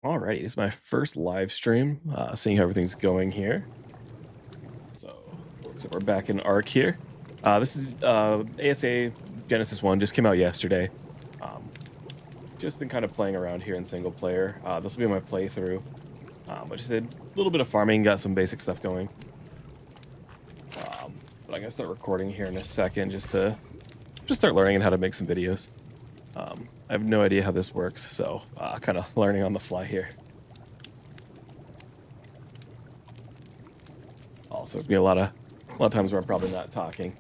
Alrighty, this is my first live stream, seeing how everything's going here. So we're back in Ark here. This is ASA Genesis 1, just came out yesterday. Um, just been kind of playing around here in single player. This will be my playthrough. I just did a little bit of farming, got some basic stuff going. But I'm gonna start recording here in a second just to start learning how to make some videos. I have no idea how this works, so kind of learning on the fly here. Also, there's gonna be a lot of times where I'm probably not talking.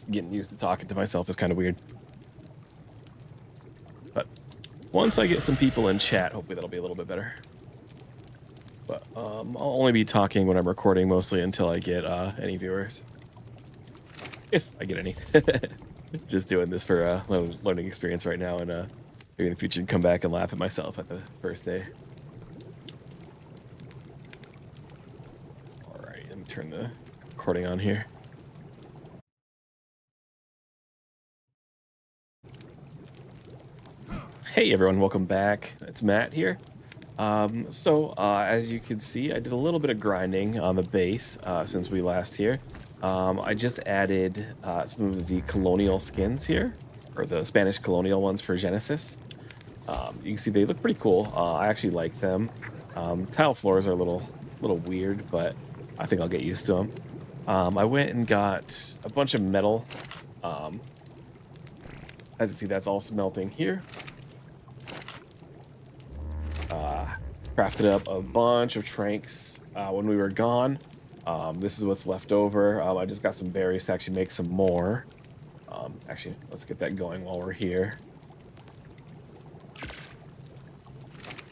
Getting used to talking to myself is kind of weird. But once I get some people in chat, hopefully that'll be a little bit better. But I'll only be talking when I'm recording, mostly until I get any viewers, if I get any. Just doing this for learning experience right now, and maybe in the future come back and laugh at myself at the first day. All right, let me turn the recording on here. Hey everyone, welcome back. It's Matt here. As you can see, I did a little bit of grinding on the base since we last here. I just added some of the colonial skins here, or the Spanish colonial ones for Genesis. You can see they look pretty cool. I actually like them. Tile floors are a little weird, but I think I'll get used to them. I went and got a bunch of metal. As you see, that's all smelting here. Crafted up a bunch of tranks when we were gone. This is what's left over. I just got some berries to actually make some more. Actually, let's get that going while we're here.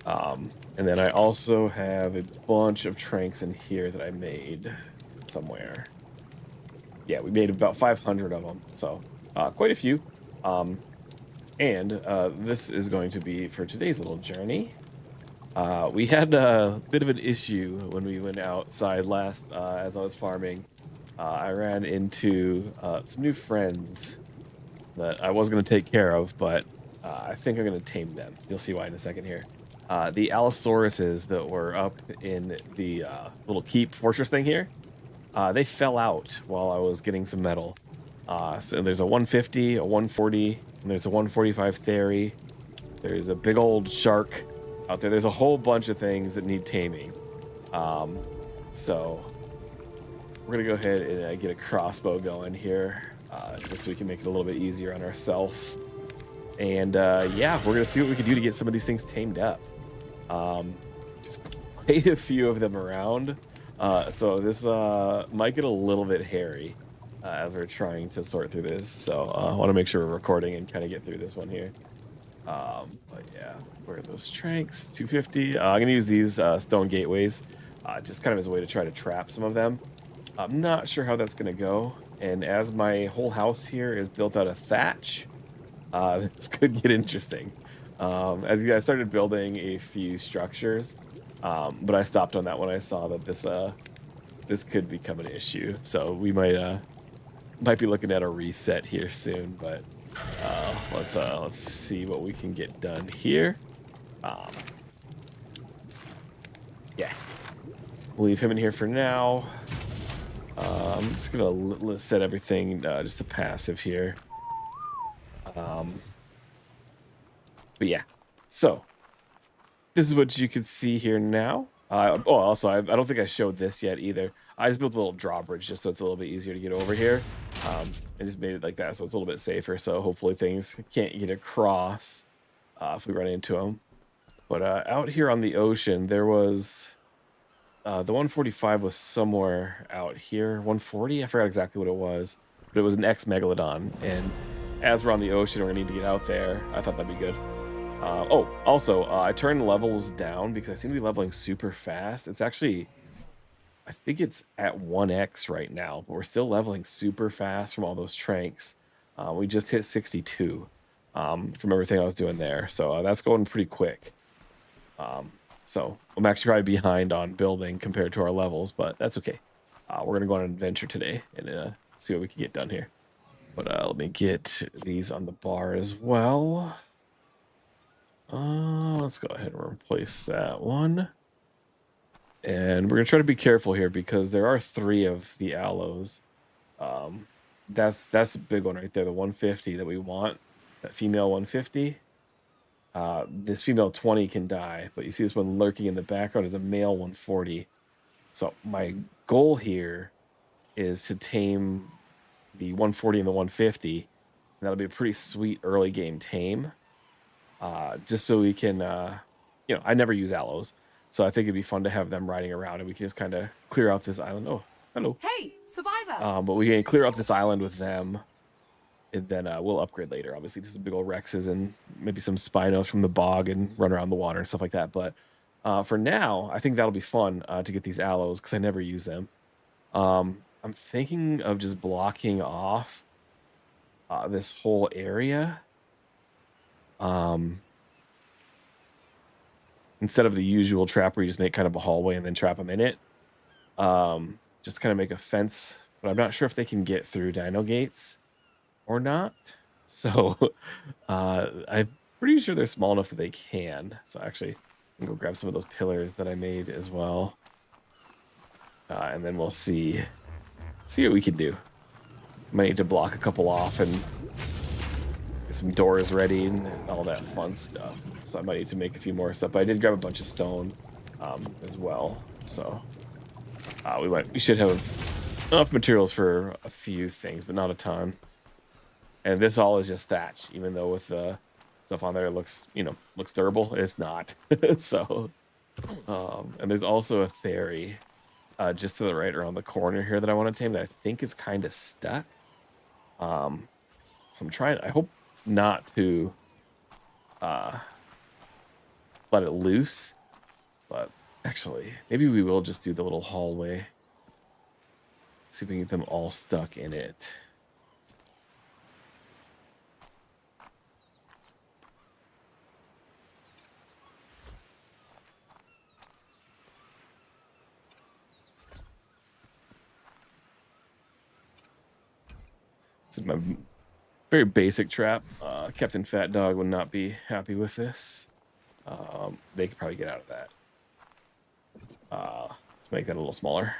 And then I also have a bunch of tranks in here that I made somewhere. Yeah, we made about 500 of them, so quite a few. This is going to be for today's little journey. We had a bit of an issue when we went outside last as I was farming. I ran into some new friends that I was going to take care of, but I think I'm going to tame them. You'll see why in a second here. The Allosauruses that were up in the little keep fortress thing here, they fell out while I was getting some metal. So there's a 150, a 140, and there's a 145 Theory. There's a big old shark out there. There's a whole bunch of things that need taming. So we're gonna go ahead and get a crossbow going here, just so we can make it a little bit easier on ourselves. And yeah, we're gonna see what we can do to get some of these things tamed up. Just quite a few of them around. So this might get a little bit hairy as we're trying to sort through this. So I want to make sure we're recording and kind of get through this one here. But yeah, where are those tranks? 250. I'm gonna use these stone gateways, just kind of as a way to try to trap some of them. I'm not sure how that's gonna go. And as my whole house here is built out of thatch, this could get interesting. As I started building a few structures, but I stopped on that when I saw that this could become an issue. So we might be looking at a reset here soon, but let's see what we can get done here. Yeah, we'll leave him in here for now. I'm just gonna set everything just to passive here. But yeah, so this is what you can see here now. Also, I don't think I showed this yet either. I just built a little drawbridge just so it's a little bit easier to get over here. I just made it like that so it's a little bit safer. So hopefully things can't get across if we run into them. But out here on the ocean, there was the 145 was somewhere out here. 140, I forgot exactly what it was, but it was an ex-megalodon. And as we're on the ocean, we're gonna need to get out there. I thought that'd be good. Also, I turned levels down because I seem to be leveling super fast. It's actually, I think it's at 1x right now, but we're still leveling super fast from all those tranks. We just hit 62 from everything I was doing there, so that's going pretty quick. So I'm actually probably behind on building compared to our levels, but that's okay. We're gonna go on an adventure today and see what we can get done here. But let me get these on the bar as well. Let's go ahead and replace that one. And we're gonna try to be careful here because there are 3 of the aloes. Um, that's the big one right there, the 150 that we want, that female 150. This female 20 can die, but you see this one lurking in the background is a male 140. So my goal here is to tame the 140 and the 150. And that'll be a pretty sweet early game tame. Just so we can, I never use aloes, so I think it'd be fun to have them riding around, and we can just kind of clear out this island. Oh, hello. Hey, survivor. But we can clear out this island with them, and then we'll upgrade later. Obviously, just some big old Rexes and maybe some Spinos from the bog and run around the water and stuff like that. But for now, I think that'll be fun to get these aloes because I never use them. I'm thinking of just blocking off this whole area. Instead of the usual trap where you just make kind of a hallway and then trap them in it. Just kind of make a fence, but I'm not sure if they can get through dino gates or not. So I'm pretty sure they're small enough that they can. So actually, I'm gonna go grab some of those pillars that I made as well. And then we'll see what we can do. Might need to block a couple off and get some doors ready and all that fun stuff. So I might need to make a few more stuff. But I did grab a bunch of stone as well. So we should have enough materials for a few things, but not a ton. And this all is just thatch, even though with the stuff on there it looks durable. It's not. So and there's also a Theory just to the right around the corner here that I want to tame that I think is kind of stuck. So I'm trying. I hope not to let it loose, but actually maybe we will just do the little hallway. See if we can get them all stuck in it. This is my very basic trap. Captain Fat Dog would not be happy with this. They could probably get out of that. Let's make that a little smaller.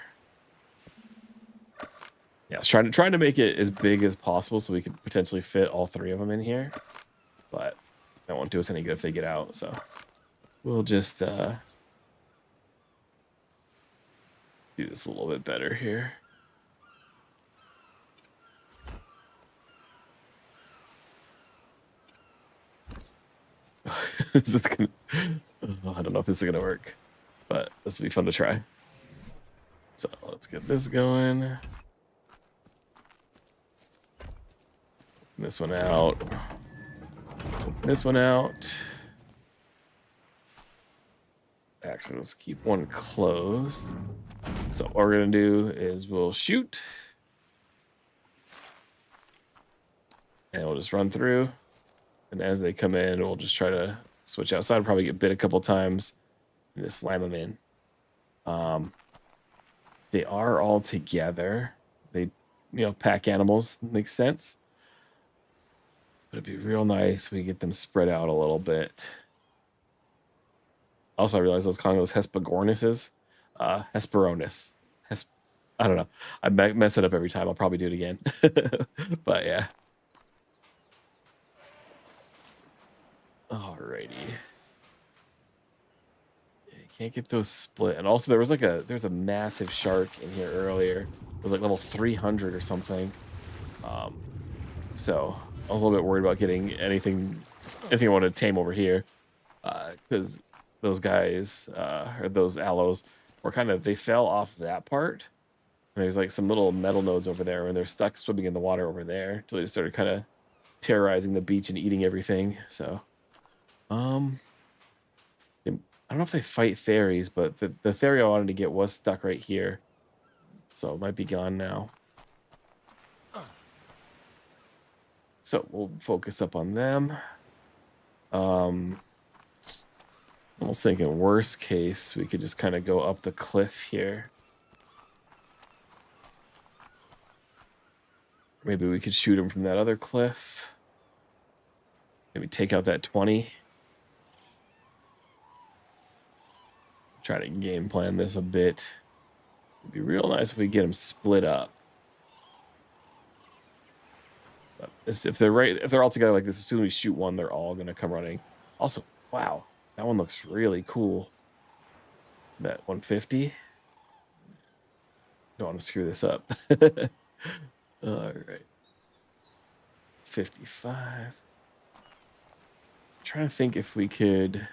Yeah, I was trying to make it as big as possible so we could potentially fit all 3 of them in here. But that won't do us any good if they get out, so we'll just do this a little bit better here. This is gonna, I don't know if this is gonna work, but this will be fun to try. So let's get this going. This one out. This one out. Actually, let's keep one closed. So what we're gonna do is we'll shoot, and we'll just run through. And as they come in, we'll just try to switch outside. Probably get bit a couple times and just slam them in. They are all together. They, pack animals. Makes sense. But it'd be real nice if we get them spread out a little bit. Also, I realized I was calling those Hesperornis. Hesperornis. I don't know. I mess it up every time. I'll probably do it again. But yeah. Alrighty. Yeah, can't get those split. And also there's a massive shark in here earlier. It was like level 300 or something. So I was a little bit worried about getting anything I wanted to tame over here. Because those guys, or those aloes, were they fell off that part. And there's like some little metal nodes over there, and they're stuck swimming in the water over there until they just started kind of terrorizing the beach and eating everything. So I don't know if they fight Theories, but the Theory I wanted to get was stuck right here. So it might be gone now. So we'll focus up on them. Almost thinking worst case, we could just kind of go up the cliff here. Maybe we could shoot him from that other cliff. Maybe take out that 20. try to game plan this a bit. It'd be real nice if we get them split up. But if they're all together like this, as soon as we shoot one, they're all gonna come running. Also, wow, that one looks really cool. That 150. Don't want to screw this up. All right. 55. Trying to think if we could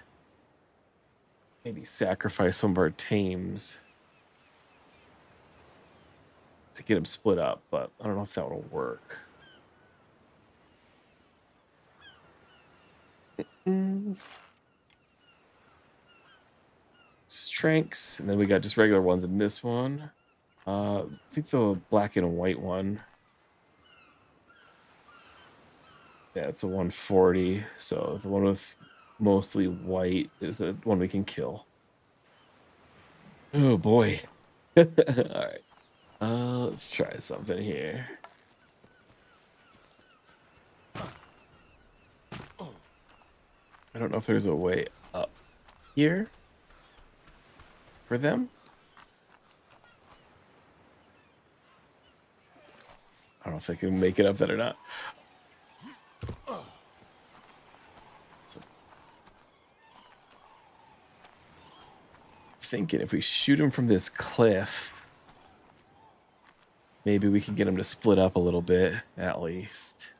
maybe sacrifice some of our tames to get them split up, but I don't know if that will work. Strengths, and then we got just regular ones in this one. I think the black and white one. Yeah, it's a 140. So the one with mostly white is the one we can kill. Oh boy. All right. Let's try something here. I don't know if there's a way up here for them. I don't know if they can make it up that or not. So, thinking if we shoot him from this cliff, maybe we can get him to split up a little bit at least.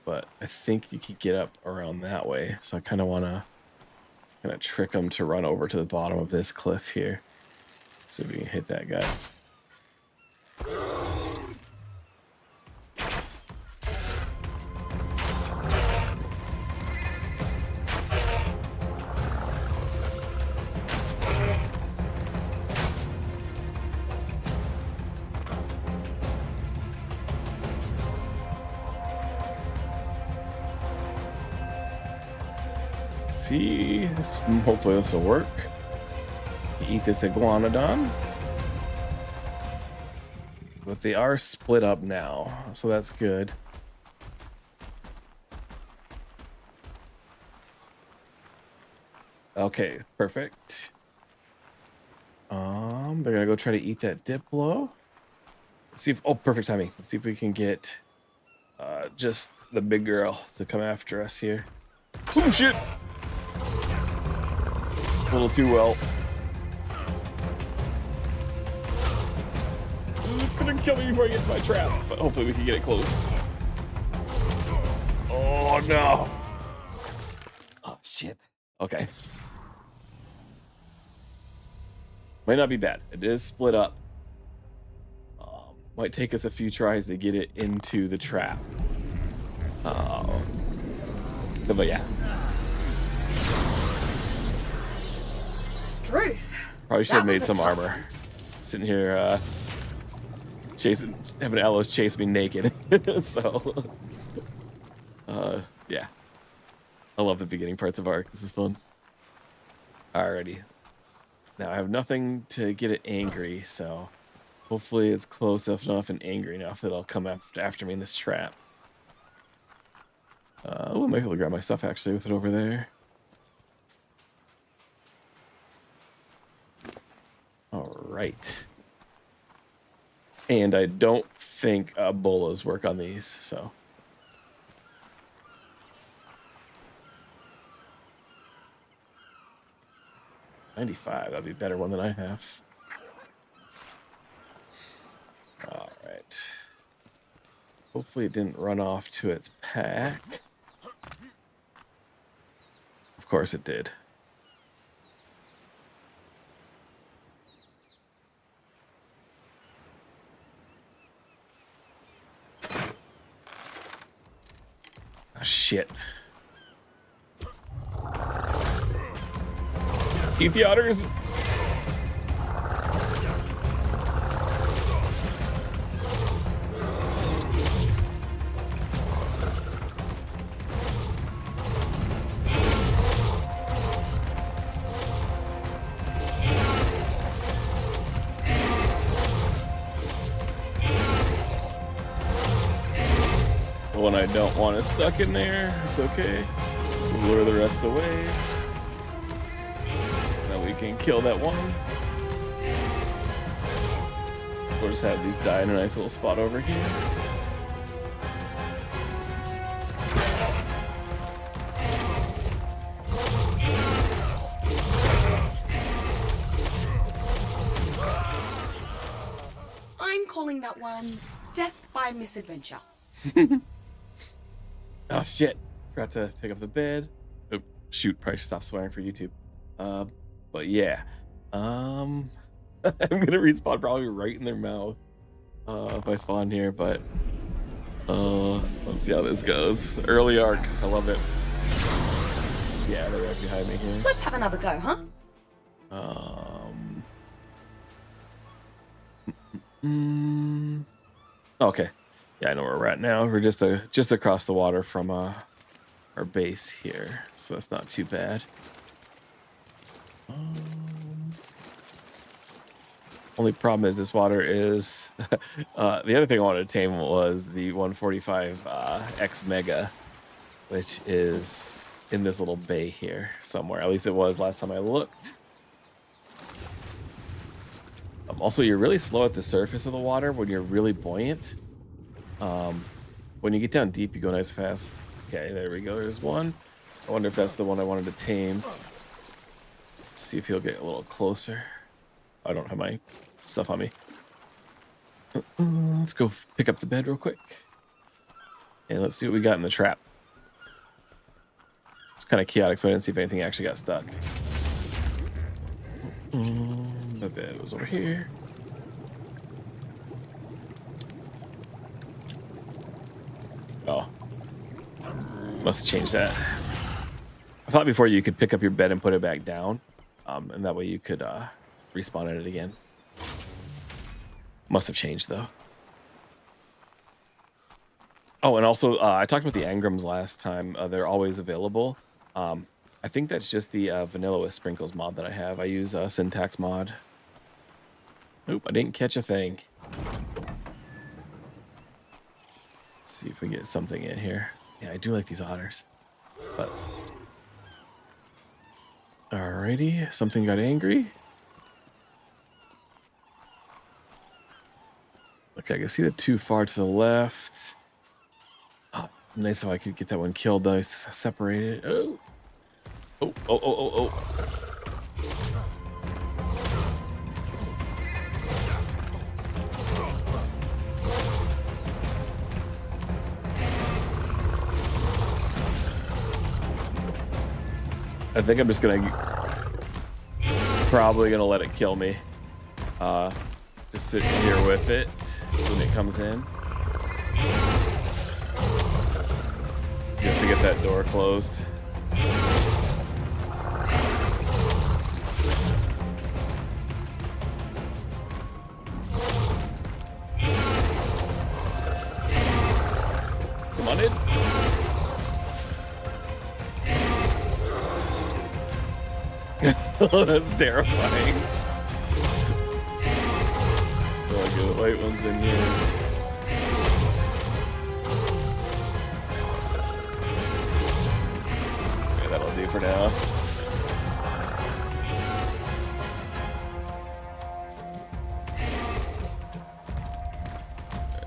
But I think you could get up around that way. So I kind of want to trick him to run over to the bottom of this cliff here. See if we can hit that guy. See, hopefully this will work. Eat this iguanodon. But they are split up now, so that's good. Okay, perfect. They're gonna go try to eat that Diplo. Let's see if perfect timing. Let's see if we can get just the big girl to come after us here. Oh shit! A little too well. It's gonna kill me before I get to my trap, but hopefully we can get it close. Oh no! Oh shit. Okay. Might not be bad. It is split up. Might take us a few tries to get it into the trap. But yeah. Truth. Probably should have made some armor. Sitting here having Ellos chase me naked. So yeah. I love the beginning parts of Ark. This is fun. Alrighty. Now I have nothing to get it angry, so hopefully it's close enough and angry enough that it'll come after me in this trap. I might be able to grab my stuff actually with it over there. All right. And I don't think bolas work on these, so. $95, that'd be a better one than I have. All right. Hopefully it didn't run off to its pack. Of course it did. Oh, shit. Eat the otters. The one I don't want is stuck in there. It's okay. We'll lure the rest away. fucking kill that one. We'll just have these die in a nice little spot over here. I'm calling that one death by misadventure. Oh shit! Forgot to pick up the bed. Oh shoot! Probably should stop swearing for YouTube. But yeah, I'm gonna respawn probably right in their mouth if I spawn here. But let's see how this goes. Early Ark, I love it. Yeah, they're right behind me here. Let's have another go, huh? Okay. Yeah, I know where we're at now. We're just across the water from our base here, so that's not too bad. Only problem is this water is the other thing I wanted to tame was the 145 X Mega, which is in this little bay here somewhere. At least it was last time I looked. Also, you're really slow at the surface of the water when you're really buoyant. When you get down deep, you go nice fast. Okay, there we go. There's one. I wonder if that's the one I wanted to tame. Let's see if he'll get a little closer. I don't have my stuff on me. Let's go pick up the bed real quick. And let's see what we got in the trap. It's kind of chaotic, so I didn't see if anything actually got stuck. The bed was over here. Oh. Must have changed that. I thought before you could pick up your bed and put it back down. And that way you could respawn at it again. Must have changed though. Oh, and also I talked about the engrams last time. They're always available. I think that's just the vanilla with sprinkles mod that I have. I use syntax mod. Oop, I didn't catch a thing. Let's see if we get something in here. Yeah, I do like these otters. But alrighty, something got angry. Okay, I can see the two far to the left. Oh, nice if I could get that one killed though. Separated. Oh. Oh, oh, oh, oh, oh. I think I'm just probably gonna let it kill me. Just sitting here with it when it comes in. Just to get that door closed. Come on in. Oh, that's terrifying. Oh, I get the white ones in here. Okay, that'll do for now.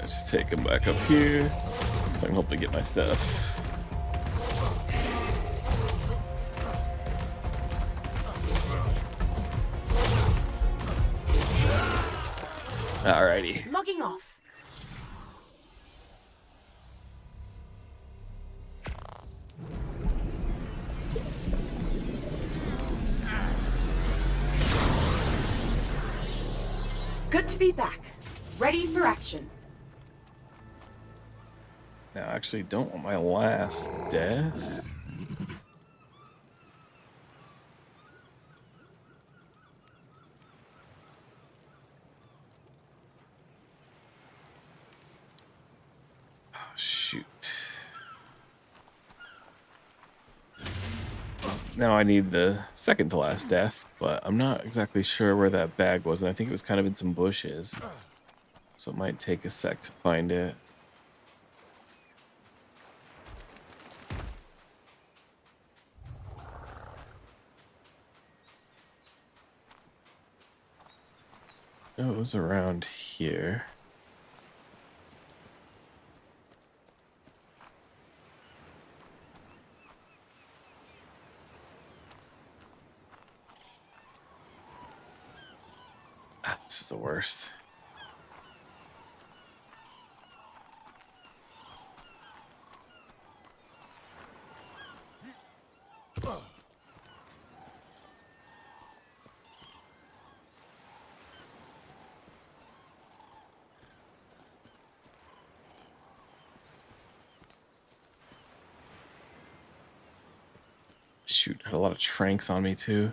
Just take them back up here so I can hopefully get my stuff. Alrighty. Logging off. It's good to be back. Ready for action. Now, I actually don't want my last death. Shoot. Now I need the second to last death, but I'm not exactly sure where that bag was, and I think it was kind of in some bushes. So it might take a sec to find it. Oh, it was around here. Ah, this is the worst. Shoot, I had a lot of tranks on me too.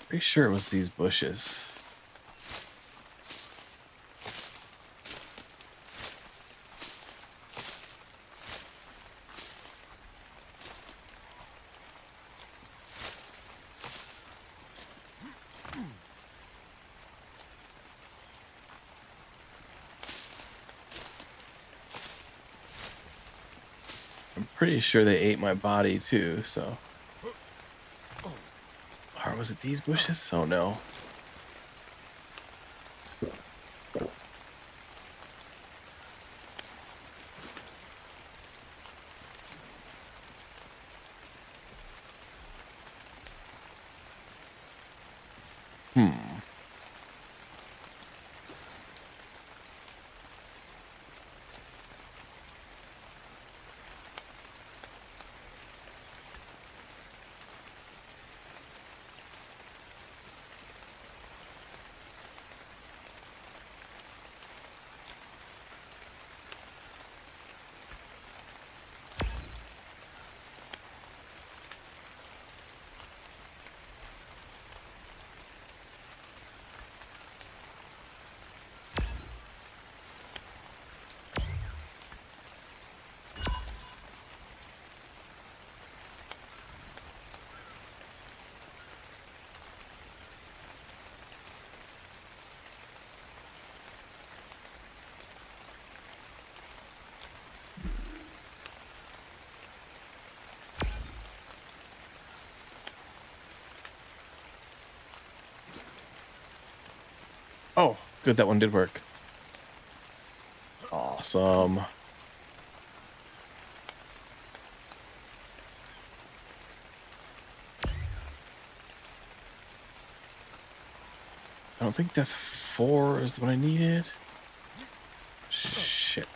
Pretty sure it was these bushes. I'm pretty sure they ate my body too, so. Or was it these bushes? Oh no. Hmm. Oh, good, that one did work. Awesome. I don't think death 4 is what I needed. Shit.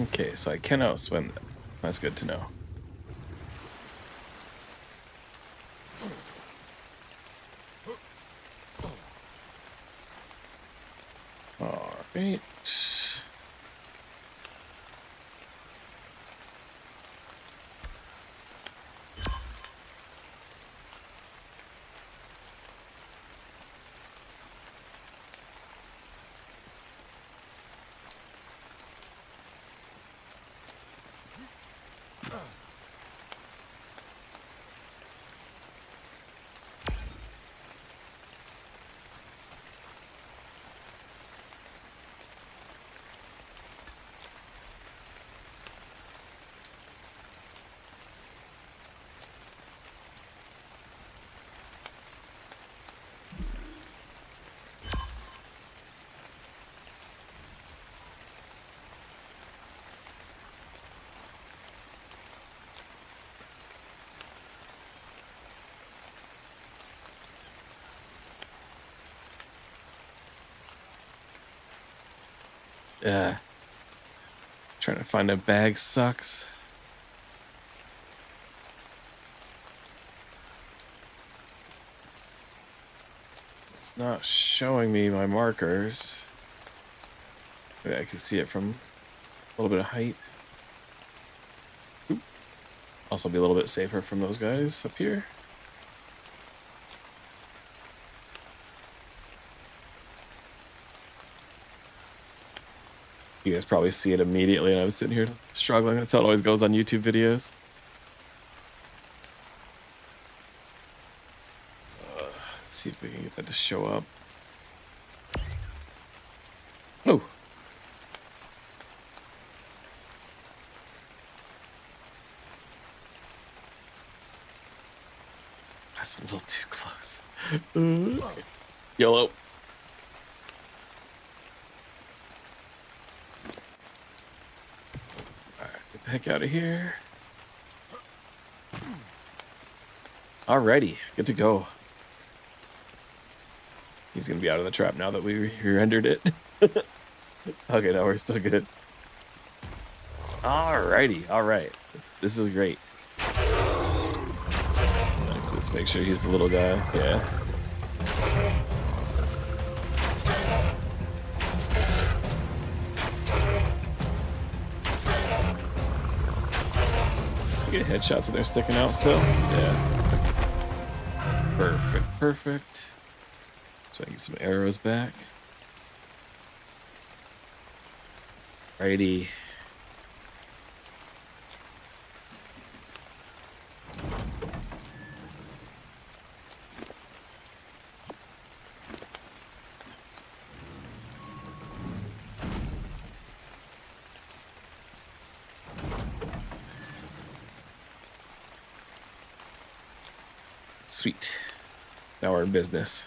Okay, so I can outswim them. That's good to know. All right. Trying to find a bag sucks. It's not showing me my markers. Maybe I can see it from a little bit of height. Oop. Also be a little bit safer from those guys up here. You guys probably see it immediately, and I was sitting here struggling. That's how it always goes on YouTube videos. Let's see if we can get that to show up. Oh. That's a little too close. Yellow. Get the heck out of here. Alrighty, good to go. He's gonna be out of the trap now that we rendered it. Okay, no, we're still good. Alrighty, alright. This is great. Let's make sure he's the little guy. Yeah. Get headshots when they're sticking out still. Yeah. Perfect, perfect. So I can get some arrows back. Righty. Sweet. Now we're in business.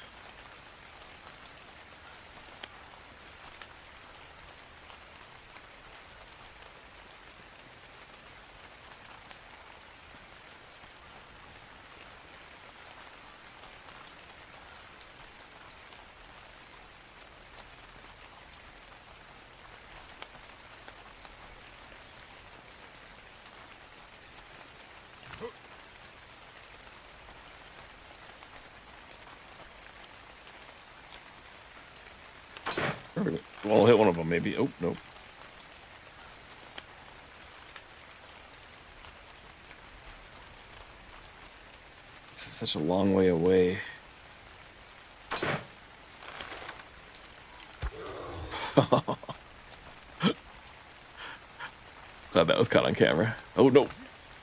Well, I'll hit one of them maybe. Oh, nope. This is such a long way away. Glad that was caught on camera. Oh, no.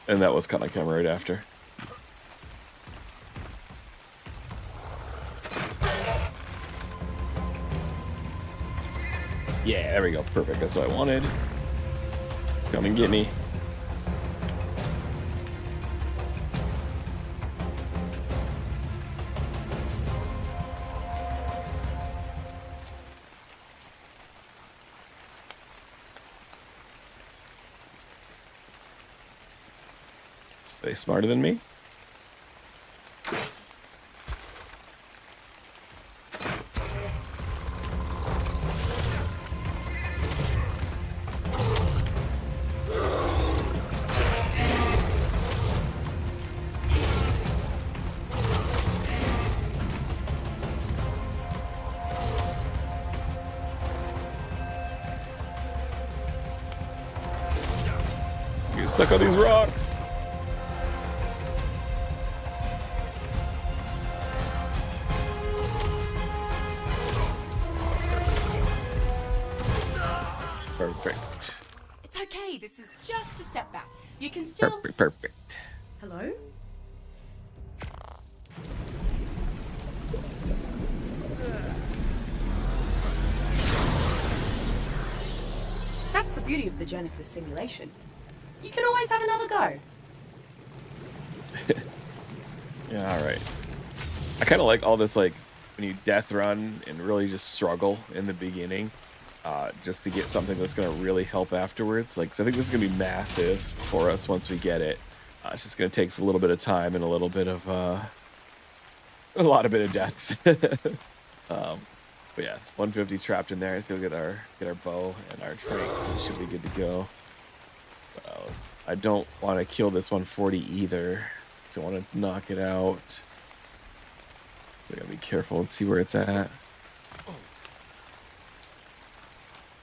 And that was caught on camera right after. Yeah, there we go. Perfect. That's what I wanted. Come and get me. Are they smarter than me? Get stuck on these rocks. Perfect. It's okay. This is just a setback. You can still. Perfect. Hello? That's the beauty of the Genesis simulation. You can always have another go. Yeah, all right. I kind of like all this, like, when you death run and really just struggle in the beginning, just to get something that's going to really help afterwards. Like, 'cause I think this is going to be massive for us once we get it. It's just going to take us a little bit of time and a little bit of, a lot of deaths. But yeah, 150 trapped in there. Let's go get our bow and our trank, so we should be good to go. I don't want to kill this 140 either, so I want to knock it out. So I gotta be careful and see where it's at.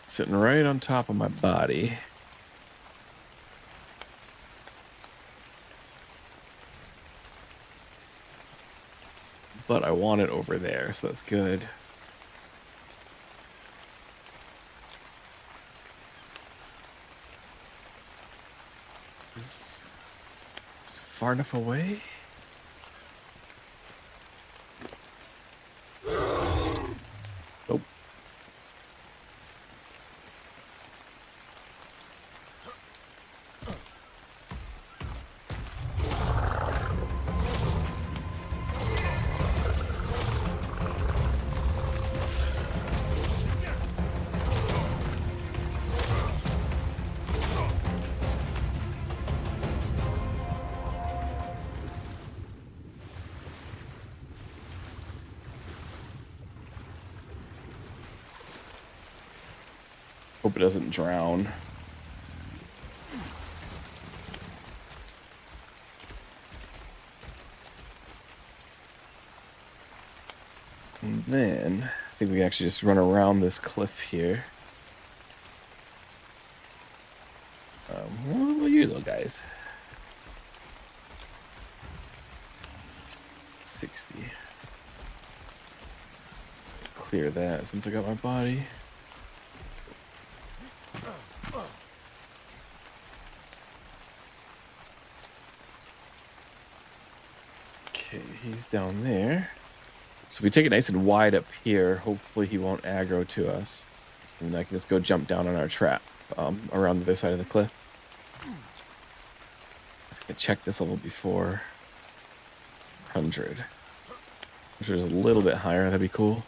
Sitting right on top of my body. But I want it over there, so that's good. Is it far enough away? Nope. Hope it doesn't drown. And then I think we can actually just run around this cliff here. What about you little guys? 60. Clear that since I got my body. Okay, he's down there. So if we take it nice and wide up here, hopefully he won't aggro to us. And I can just go jump down on our trap around the other side of the cliff. I checked this level before. 100. Which is a little bit higher, that'd be cool.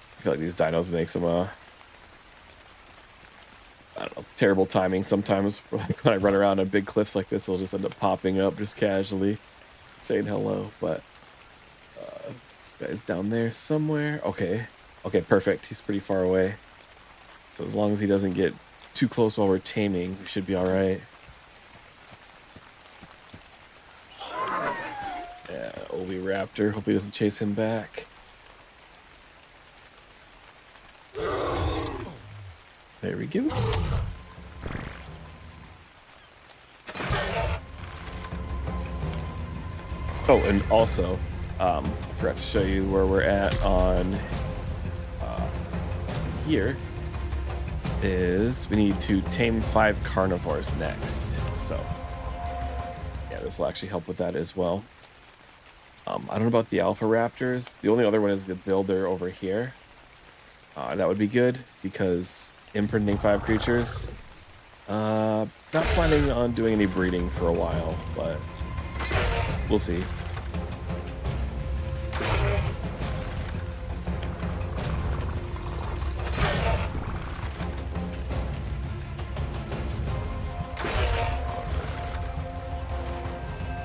I feel like these dinos make some, I don't know, terrible timing sometimes. When I run around on big cliffs like this, they'll just end up popping up just casually, saying hello. But this guy's down there somewhere. Okay, perfect. He's pretty far away. So as long as he doesn't get too close while we're taming, we should be all right. Yeah, Obi Raptor. Hope he doesn't chase him back. There we go. Oh, and also, I forgot to show you where we're at on here. Is we need to tame 5 carnivores next. So, yeah, this will actually help with that as well. I don't know about the alpha raptors. The only other one is the builder over here. That would be good because imprinting 5 creatures. Not planning on doing any breeding for a while, but we'll see.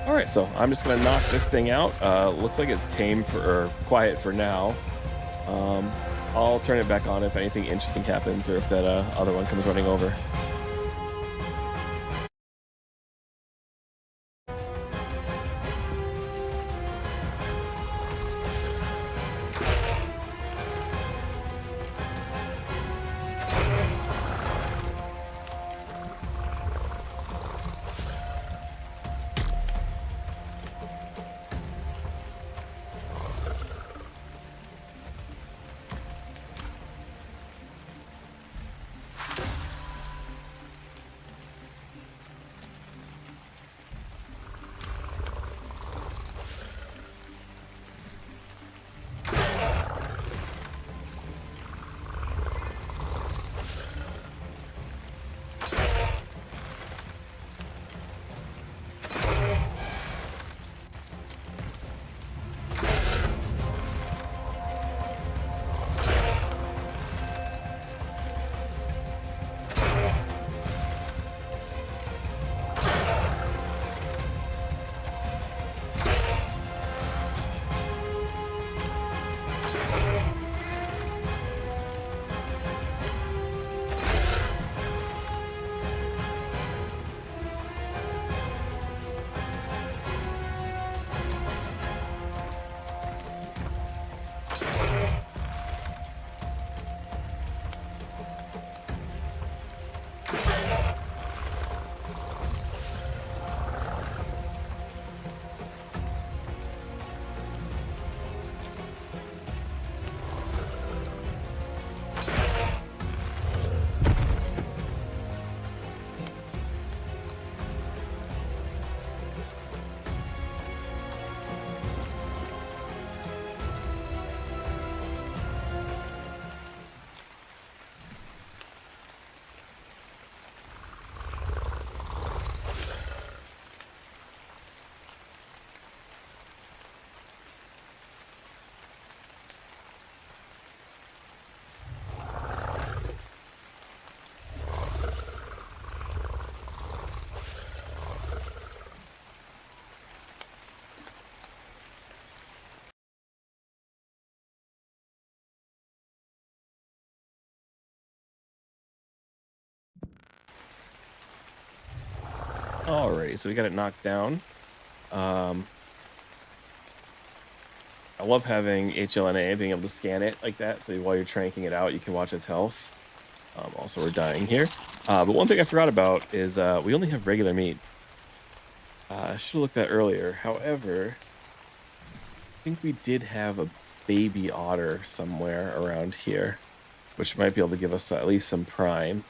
All right, so I'm just gonna knock this thing out. Looks like it's tame or quiet for now. I'll turn it back on if anything interesting happens or if that other one comes running over. Alrighty, so we got it knocked down. I love having HLNA, being able to scan it like that, so while you're tranking it out, you can watch its health. Also, we're dying here. But one thing I forgot about is we only have regular meat. I should have looked at that earlier. However, I think we did have a baby otter somewhere around here, which might be able to give us at least some prime.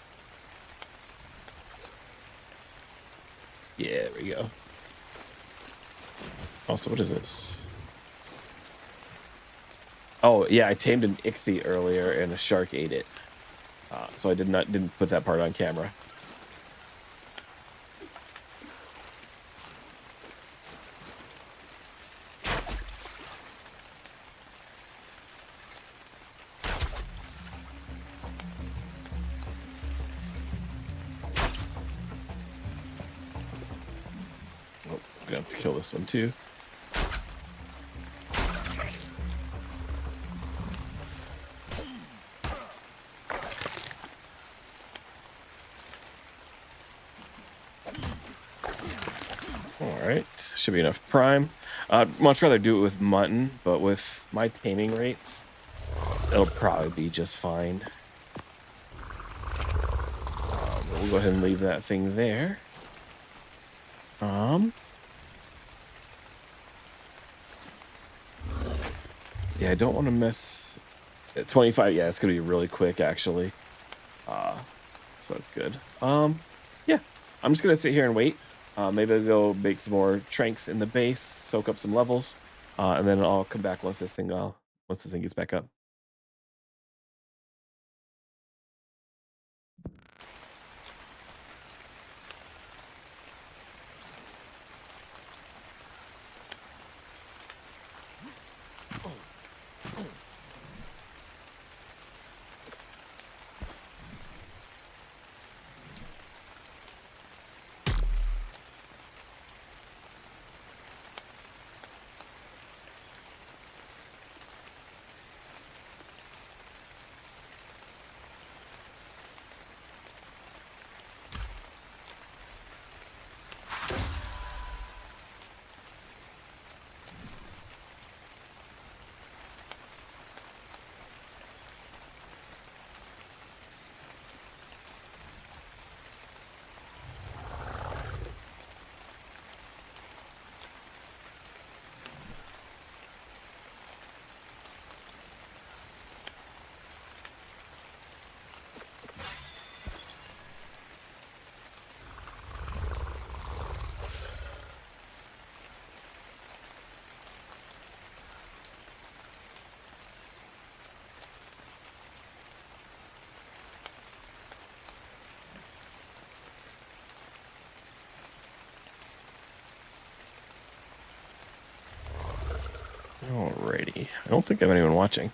Yeah, there we go. Also, what is this? Oh, yeah, I tamed an ichthy earlier and a shark ate it. So I didn't put that part on camera. Oh, I'm gonna have to kill this one too. Alright, should be enough prime. I'd much rather do it with mutton, but with my taming rates, it'll probably be just fine. We'll go ahead and leave that thing there. Yeah, I don't want to mess... 25, yeah, it's going to be really quick, actually. So that's good. Yeah, I'm just going to sit here and wait. Maybe I'll go make some more tranks in the base, soak up some levels, and then I'll come back once this thing gets back up. Alrighty. I don't think I have anyone watching.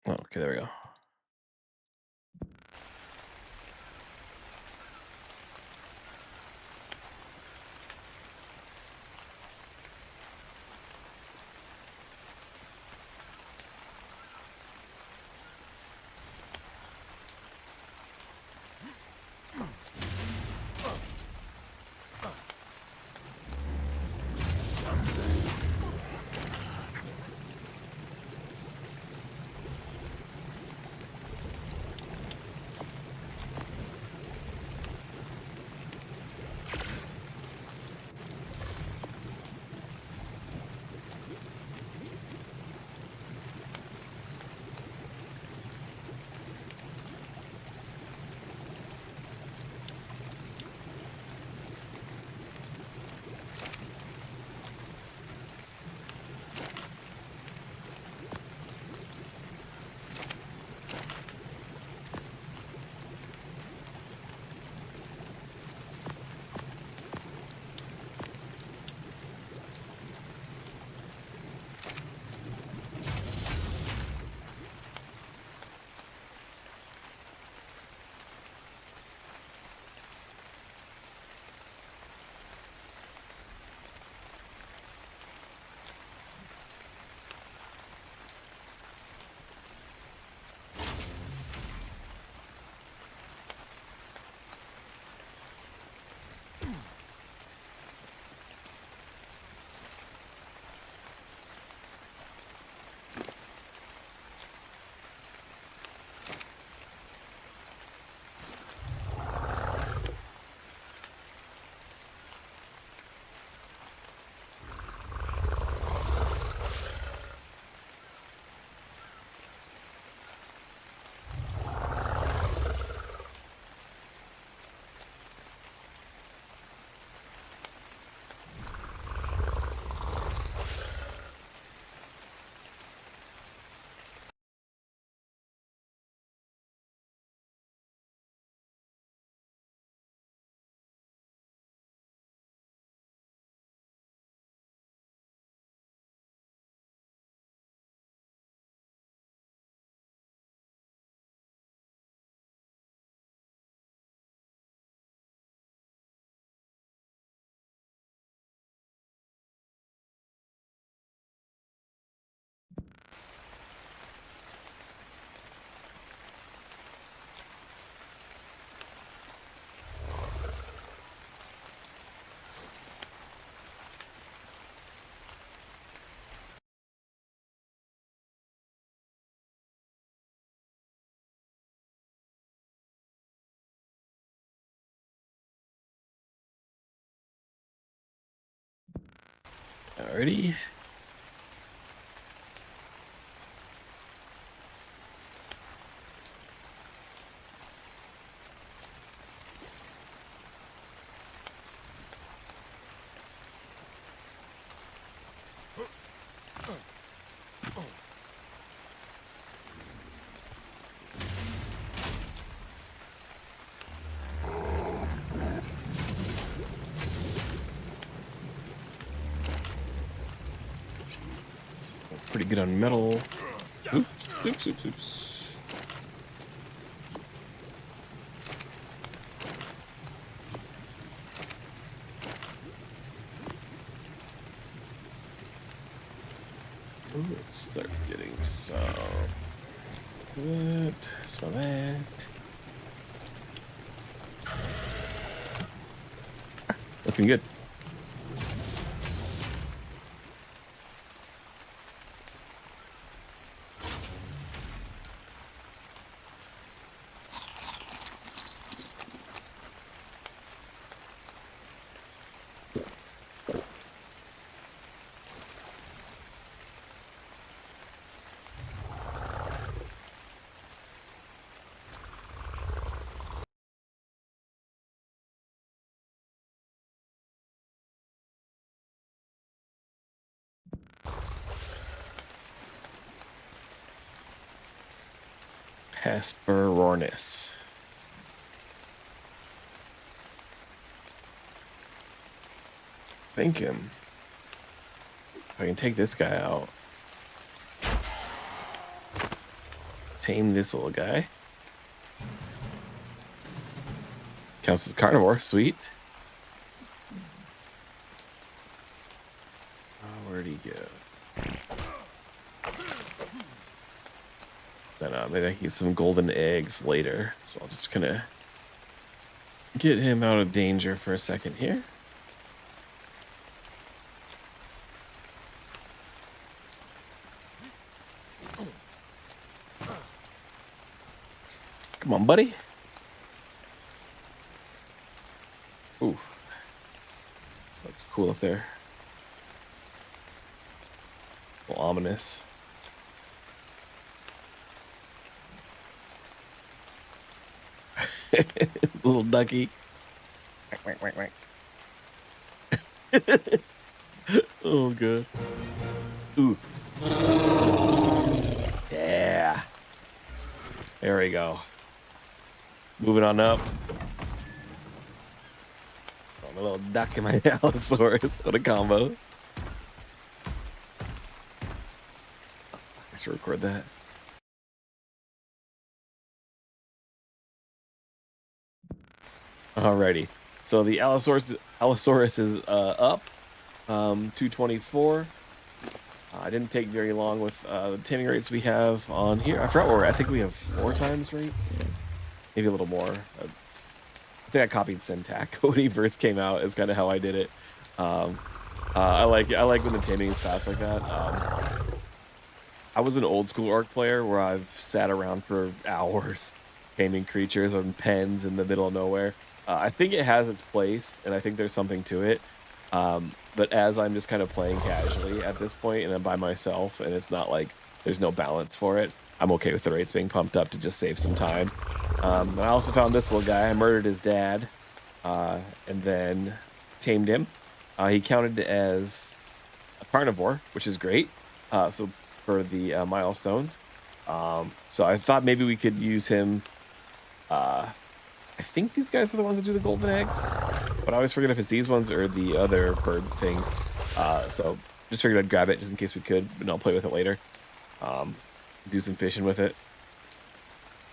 Oh, okay, there we go. Alrighty. Pretty good on metal. Oops. Ooh, let's start getting some. Good. Smell that. Looking good. Hesperornis. Thinking if I can take this guy out, tame this little guy. Counts as carnivore, sweet. Where'd he go? Then maybe I can get some golden eggs later. So I'll just kind of get him out of danger for a second here. Come on, buddy. Ooh. Looks cool up there. A little ominous. It's a little ducky. Oh, good. Ooh. Yeah. There we go. Moving on up. Oh, a little duck in my Allosaurus. What a combo. I should record that. Alrighty. So the Allosaurus is up. 224. I didn't take very long with the taming rates we have on here. I forgot where I think we have 4 times rates. Maybe a little more. I think I copied Syntac when he first came out. Is kind of how I did it. I like when the taming is fast like that. I was an old school Ark player where I've sat around for hours taming creatures on pens in the middle of nowhere. I think it has its place, and I think there's something to it. But as I'm just kind of playing casually at this point, and I'm by myself, and it's not like there's no balance for it, I'm okay with the rates being pumped up to just save some time. I also found this little guy. I murdered his dad, and then tamed him. He counted as a carnivore, which is great. So for the milestones. So I thought maybe we could use him. I think these guys are the ones that do the golden eggs, but I always forget if it's these ones or the other bird things. So just figured I'd grab it just in case we could, and I'll play with it later. Do some fishing with it.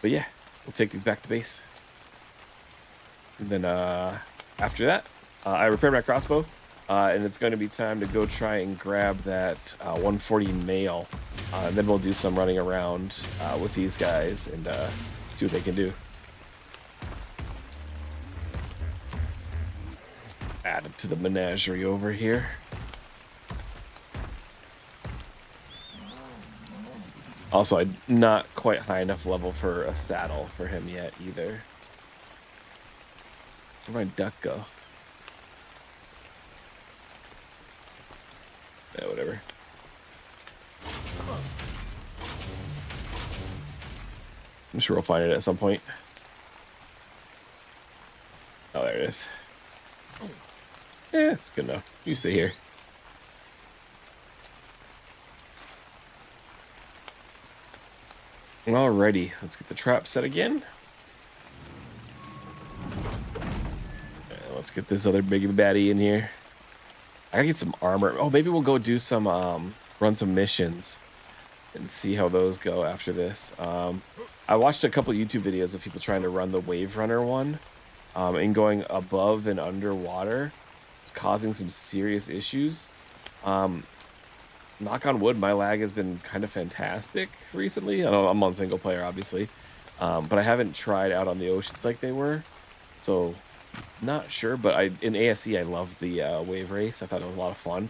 But yeah, we'll take these back to base. And then after that, I repaired my crossbow, and it's going to be time to go try and grab that 140 male. And then we'll do some running around with these guys and see what they can do. Add it to the menagerie over here. Also, I'm not quite high enough level for a saddle for him yet either. Where'd my duck go? Yeah, whatever. I'm sure we'll find it at some point. Oh, there it is. Yeah, it's good enough. You stay here. Alrighty, let's get the trap set again. Let's get this other big baddie in here. I gotta get some armor. Oh, maybe we'll go do some, run some missions and see how those go after this. I watched a couple YouTube videos of people trying to run the Wave Runner one, and going above and underwater. It's causing some serious issues. Knock on wood, my lag has been kind of fantastic recently. I know I'm on single player, obviously, but I haven't tried out on the oceans like they were, so not sure. But in ASE, I loved the wave race. I thought it was a lot of fun.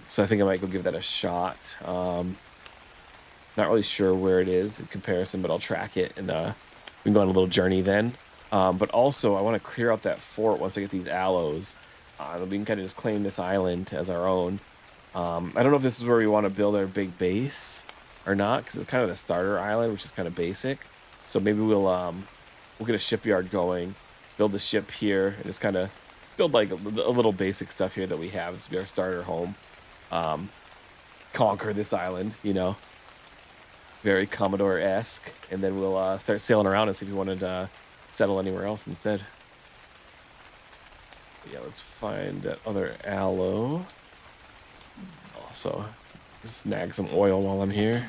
So I think I might go give that a shot. Not really sure where it is in comparison, but I'll track it and we can go on a little journey then. But also, I want to clear out that fort once I get these aloes. We can kind of just claim this island as our own. I don't know if this is where we want to build our big base or not, because it's kind of the starter island, which is kind of basic. So maybe we'll get a shipyard going, build the ship here, and just kind of build like a little basic stuff here that we have. This will be our starter home. Conquer this island, you know, very Commodore-esque, and then we'll start sailing around and see if we wanted to settle anywhere else instead. Yeah, let's find that other aloe. Also, snag some oil while I'm here.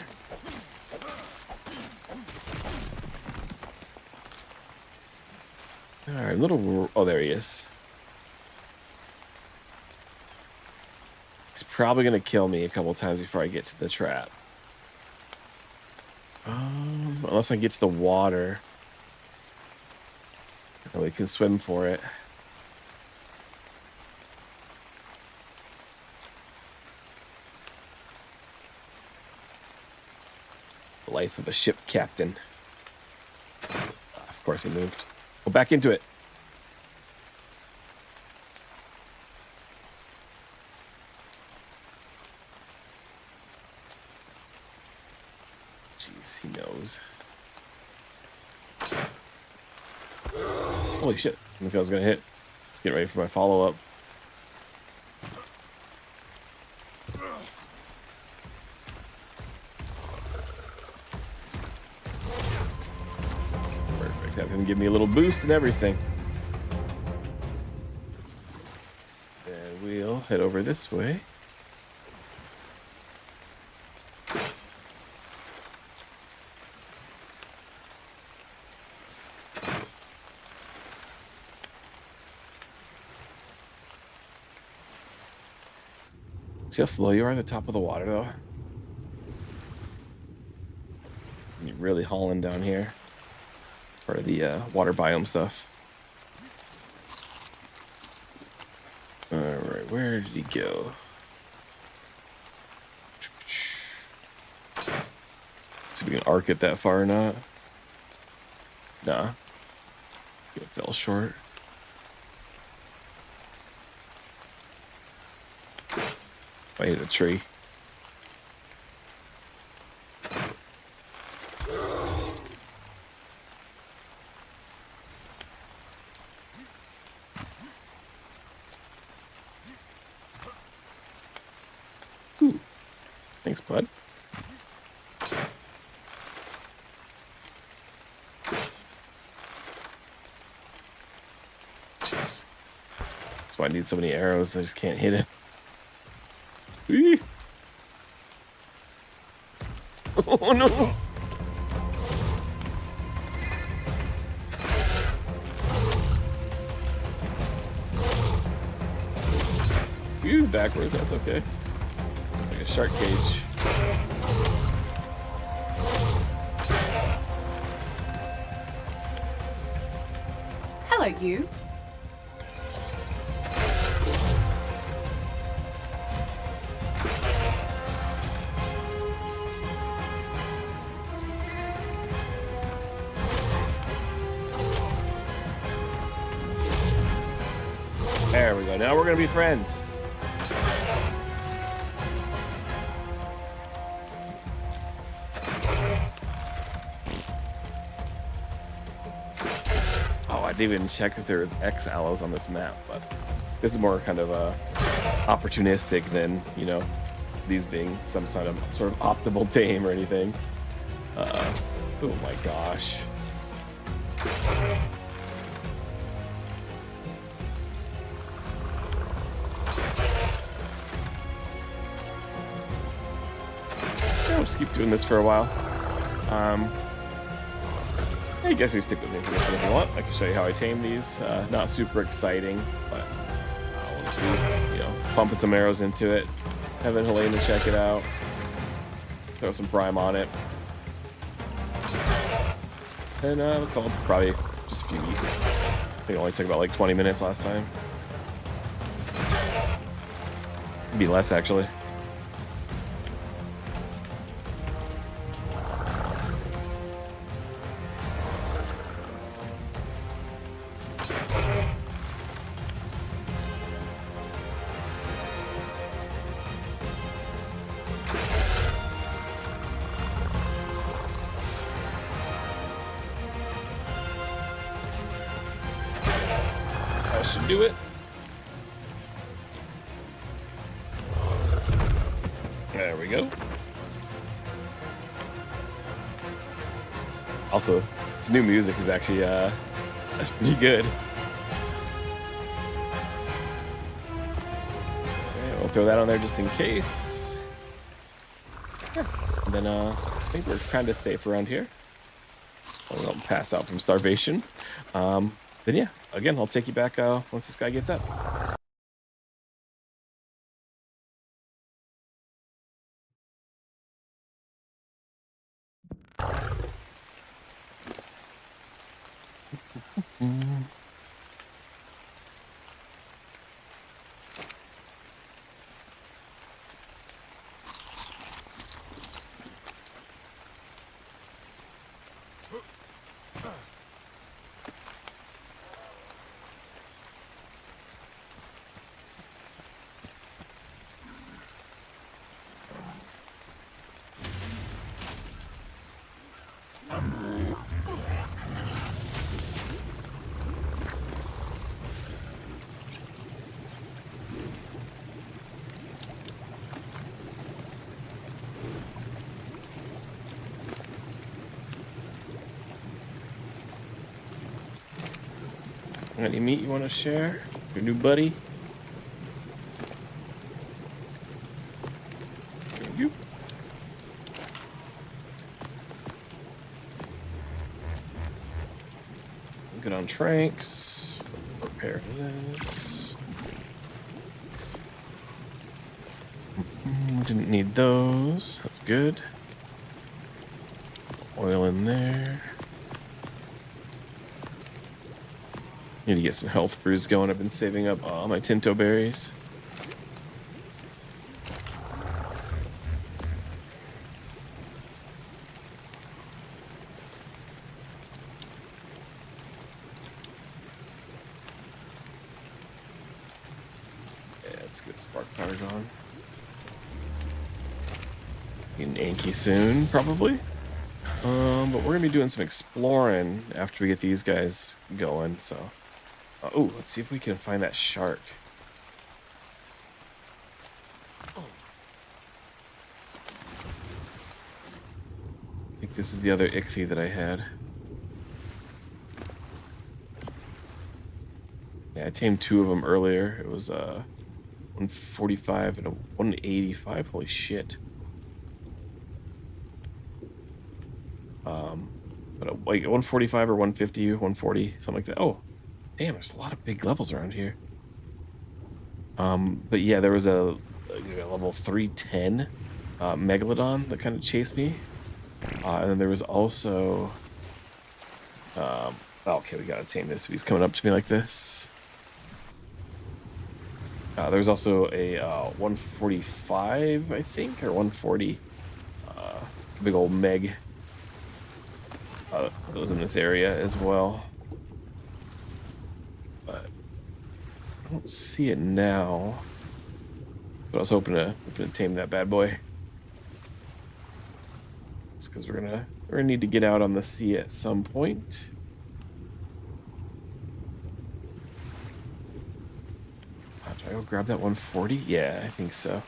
All right, oh, there he is. He's probably gonna kill me a couple times before I get to the trap. Unless I get to the water, and we can swim for it. Life of a ship captain. Of course he moved. Go back into it. Jeez, he knows. Holy shit. I don't think I was gonna hit. Let's get ready for my follow-up. Have him give me a little boost and everything. And we'll head over this way. See how slow you are at the top of the water, though? You're really hauling down here. Part of the water biome stuff. Alright, where did he go? See if we can arc it that far or not. Nah. It fell short. I hit a tree. Thanks, bud. Jeez. That's why I need so many arrows. I just can't hit it. Oh no! Use backwards, that's okay. Like a shark cage. Hello, you. There we go. Now we're gonna be friends. didn't even check if there was X aloes on this map, but this is more kind of opportunistic than, you know, these being some sort of optimal tame or anything. Oh my gosh. I'll just keep doing this for a while. I guess you stick with me for this one if you want. I can show you how I tame these. Not super exciting, but once we, you know, pumping some arrows into it, having Helena check it out, throw some prime on it, and we'll call it probably just a few eats. I think it only took about like 20 minutes last time. Maybe less actually. Should do it. There we go. Also, this new music is actually that's pretty good. Okay, we'll throw that on there just in case. Yeah. And then I think we're kind of safe around here. We don't pass out from starvation. Then yeah, again, I'll take you back once this guy gets up. Any meat you want to share? Your new buddy? Thank you. Good on tranks. Prepare this. Didn't need those. That's good. Oil in there. Need to get some health brews going. I've been saving up all my Tinto berries. Yeah, let's get spark power going. Getting Anki soon, probably. But we're gonna be doing some exploring after we get these guys going, so. Oh, let's see if we can find that shark. I think this is the other ichthy that I had. Yeah, I tamed 2 of them earlier. It was 145 and a 185. Holy shit. But like 145 or 150, 140, something like that. Oh. Damn, there's a lot of big levels around here. But yeah, there was a level 310 Megalodon that kind of chased me. And then there was also... okay, we gotta tame this if he's coming up to me like this. There was also a 145, I think, or 140. Big old Meg. That was in this area as well. I don't see it now, but I was hoping to tame that bad boy. It's because we're gonna need to get out on the sea at some point. I'll grab that 140. Yeah, I think so.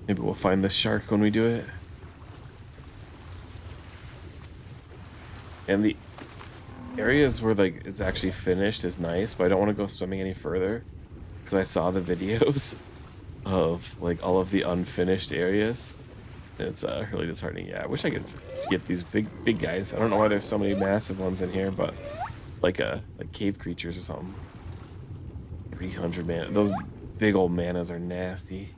Maybe we'll find the shark when we do it. And the areas where like it's actually finished is nice, but I don't want to go swimming any further because I saw the videos of like all of the unfinished areas. It's really disheartening. Yeah, I wish I could get these big guys. I don't know why there's so many massive ones in here, but like cave creatures or something. 300 mana. Those big old manas are nasty.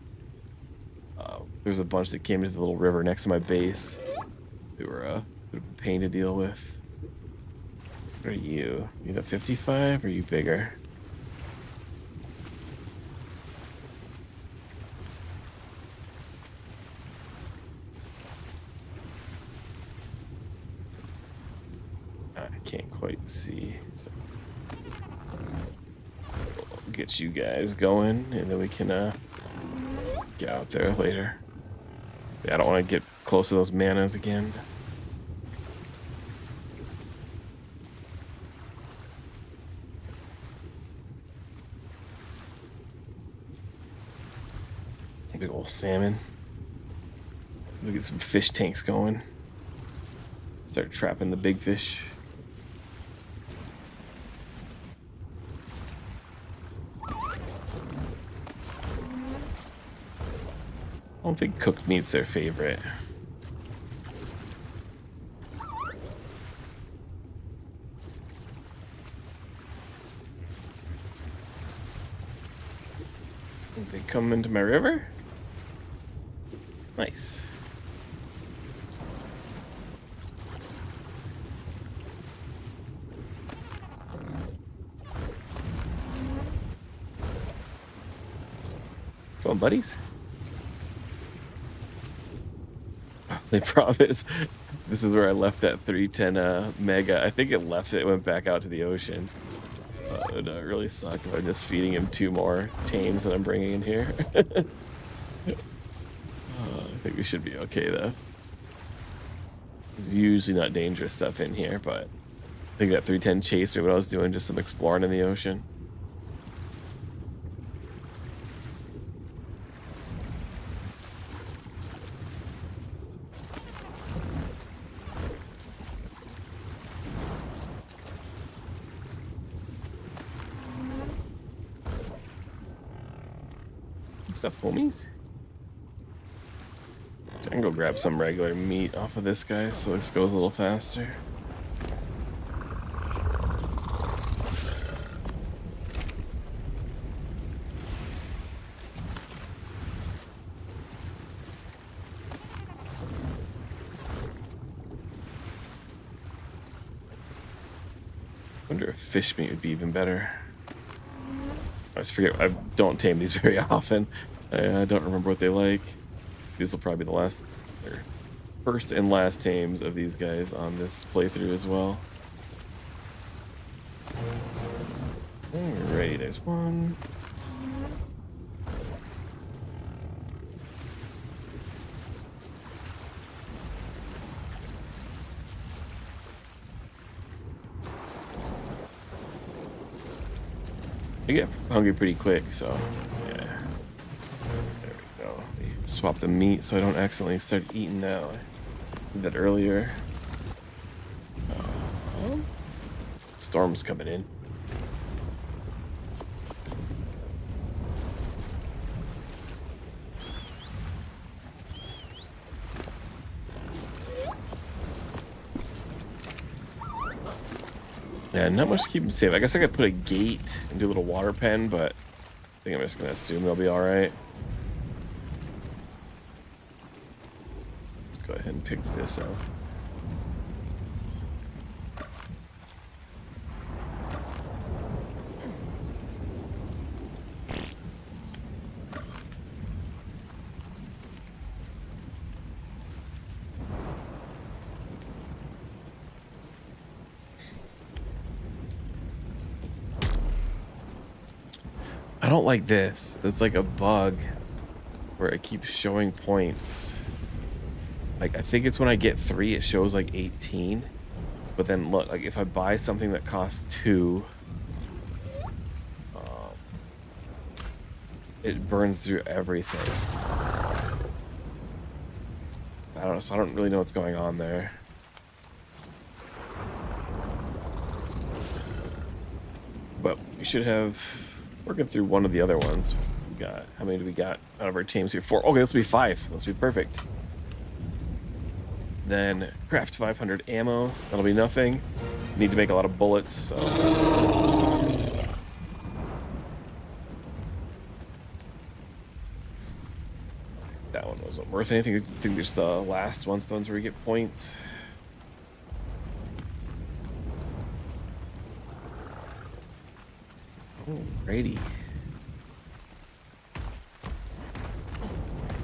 There's a bunch that came into the little river next to my base. They were a bit of a pain to deal with. What are you? You the 55 or are you bigger? I can't quite see. So we'll get you guys going and then we can get out there later. Yeah, I don't want to get close to those manas again. Big old salmon. Let's get some fish tanks going. Start trapping the big fish. I don't think cooked meat's their favorite. They come into my river? Nice. Come on, buddies. They promise. This is where I left that 310 mega. I think it left it went back out to the ocean. It would really suck if I'm just feeding him 2 more tames that I'm bringing in here. I think we should be okay though. There's usually not dangerous stuff in here, but I think that 310 chased me when I was doing just some exploring in the ocean. What's up, homies? I can go grab some regular meat off of this guy so this goes a little faster. Wonder if fish meat would be even better. I always forget, I don't tame these very often. I don't remember what they like. These will probably be the last, or first and last tames of these guys on this playthrough as well. Alrighty, there's one. I get hungry pretty quick, so yeah. There we go. Swap the meat so I don't accidentally start eating now. I did that earlier. Storm's coming in. Yeah, not much to keep them safe. I guess I could put a gate and do a little water pen, but I think I'm just gonna assume they'll be all right. Let's go ahead and pick this up. I don't like this. It's like a bug where it keeps showing points. Like, I think it's when I get 3, it shows like 18. But then look, like if I buy something that costs 2, it burns through everything. I don't know, so I don't really know what's going on there. But we should have working through one of the other ones. We got, how many do we got out of our teams here? 4. Okay, this will be 5. This will be perfect. Then craft 500 ammo. That'll be nothing. Need to make a lot of bullets, so. That one wasn't worth anything. I think there's the last ones, the ones where we get points. Alrighty.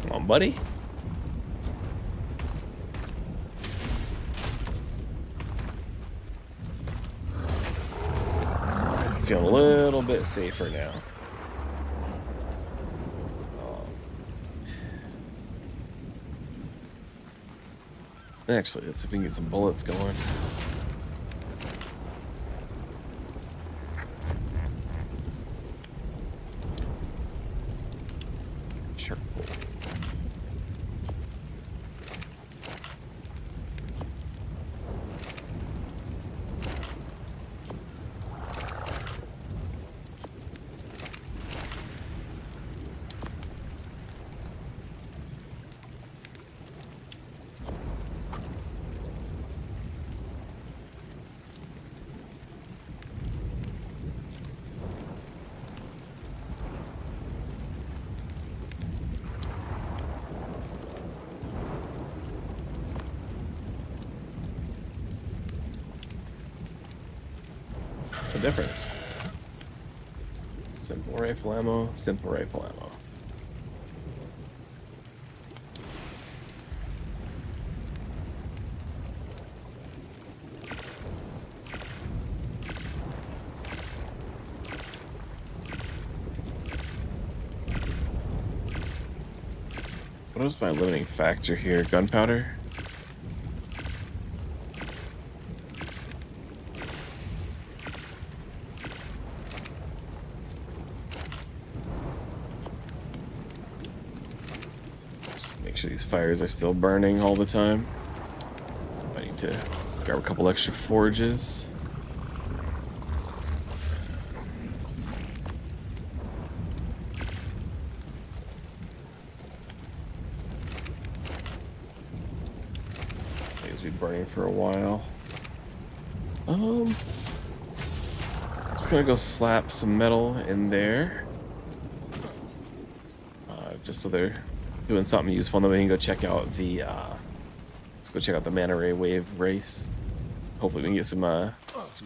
Come on, buddy. Feeling a little bit safer now. Actually, let's see if we can get some bullets going. Sure. What's the difference? Simple rifle ammo, simple rifle ammo. What is my limiting factor here? Gunpowder? Make sure these fires are still burning all the time. I need to grab a couple extra forges. These will be burning for a while. I'm just gonna go slap some metal in there. Just so they're doing something useful, and then we can go check out the let's go check out the manta ray wave race. Hopefully we can get some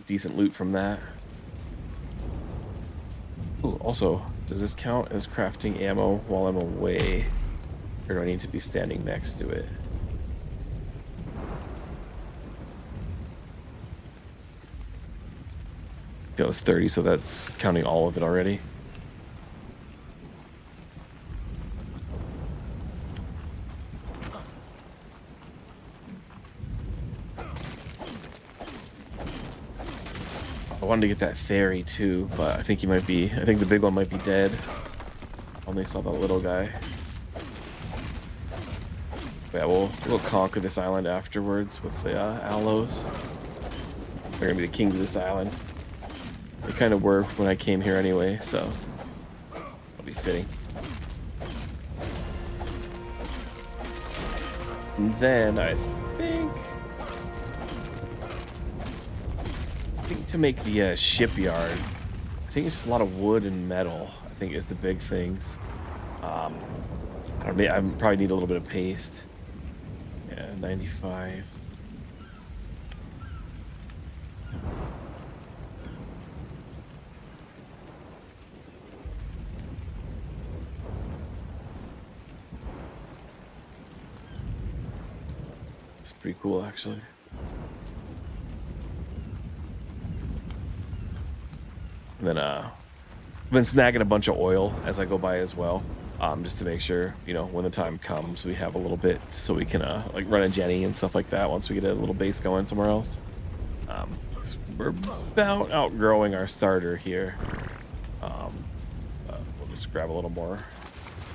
decent loot from that. Ooh, also, does this count as crafting ammo while I'm away, or do I need to be standing next to it? That was 30, so that's counting all of it already. I wanted to get that fairy too, but I think he might be, I think the big one might be dead. Only saw the little guy. But yeah, we'll conquer this island afterwards with the aloes. They're gonna be the kings of this island. They kind of were when I came here anyway, so it'll be fitting. And then I think to make the shipyard, I think it's just a lot of wood and metal. I think is the big things. I probably need a little bit of paste. Yeah, 95. It's pretty cool, actually. And then I've been snagging a bunch of oil as I go by as well, just to make sure, you know, when the time comes, we have a little bit so we can like run a Jenny and stuff like that once we get a little base going somewhere else. We're about outgrowing our starter here. We'll Just grab a little more.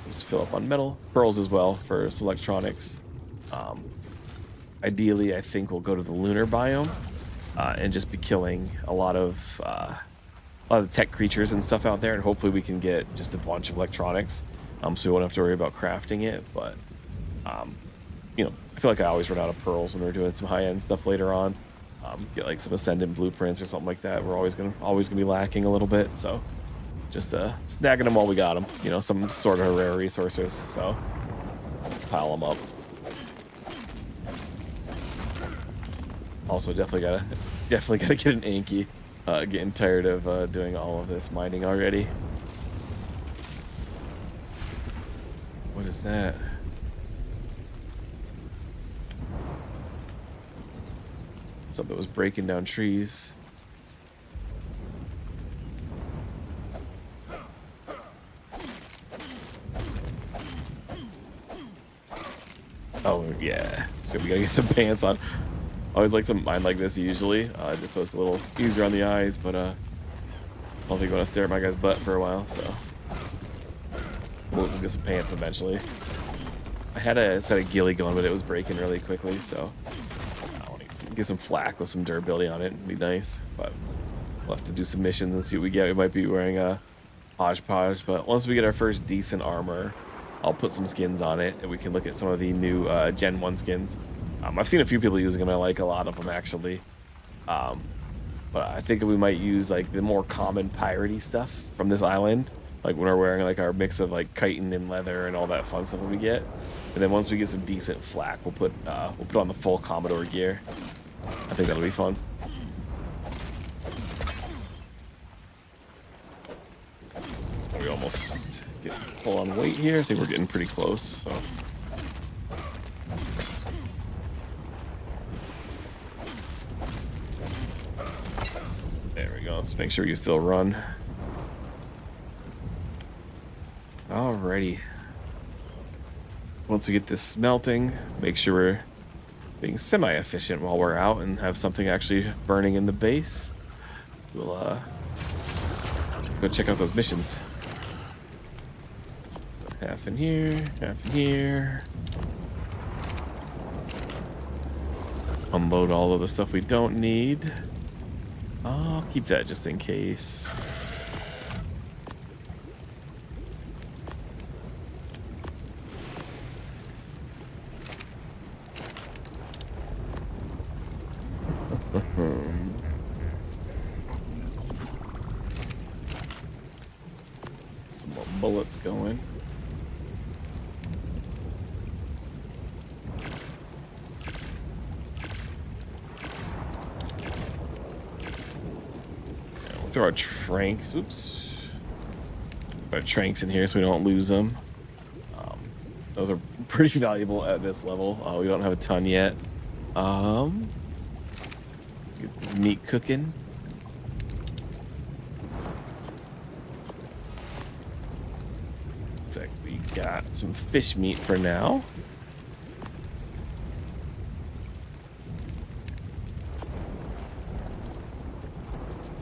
Just fill up on metal. Pearls as well for some electronics. Ideally, I think we'll go to the lunar biome and just be killing a lot of tech creatures and stuff out there, and hopefully we can get just a bunch of electronics, so we won't have to worry about crafting it. But you know, I feel like I always run out of pearls when we're doing some high-end stuff later on. Get like some ascendant blueprints or something like that. We're always gonna be lacking a little bit, so just snagging them while we got them. You know, some sort of rare resources. So pile them up. Also, definitely gotta get an Anki. Getting tired of doing all of this mining already. What is that? Something was breaking down trees. Oh yeah, so we gotta get some pants on. I always like to mine like this usually, just so it's a little easier on the eyes, but I don't think I want to stare at my guy's butt for a while, so we'll get some pants eventually. I had a set of ghillie going, but it was breaking really quickly, so I want to get some flak with some durability on it. It'd be nice, but we'll have to do some missions and see what we get. We might be wearing a hodgepodge, but once we get our first decent armor, I'll put some skins on it, and we can look at some of the new Gen 1 skins. I've seen a few people using them. I like a lot of them, actually. But I think we might use like the more common piratey stuff from this island, like when we're wearing like our mix of like chitin and leather and all that fun stuff that we get. And then once we get some decent flak, we'll put on the full Commodore gear. I think that'll be fun. We almost get full on weight here. I think we're getting pretty close. So. There we go. Let's make sure you still run. Alrighty. Once we get this smelting, make sure we're being semi-efficient while we're out and have something actually burning in the base. We'll go check out those missions. Half in here, half in here. Unload all of the stuff we don't need. I'll keep that just in case. Some more bullets going. Throw our tranks. Oops. Put our tranks in here so we don't lose them. Those are pretty valuable at this level. We don't have a ton yet. Get this meat cooking. Looks like we got some fish meat for now.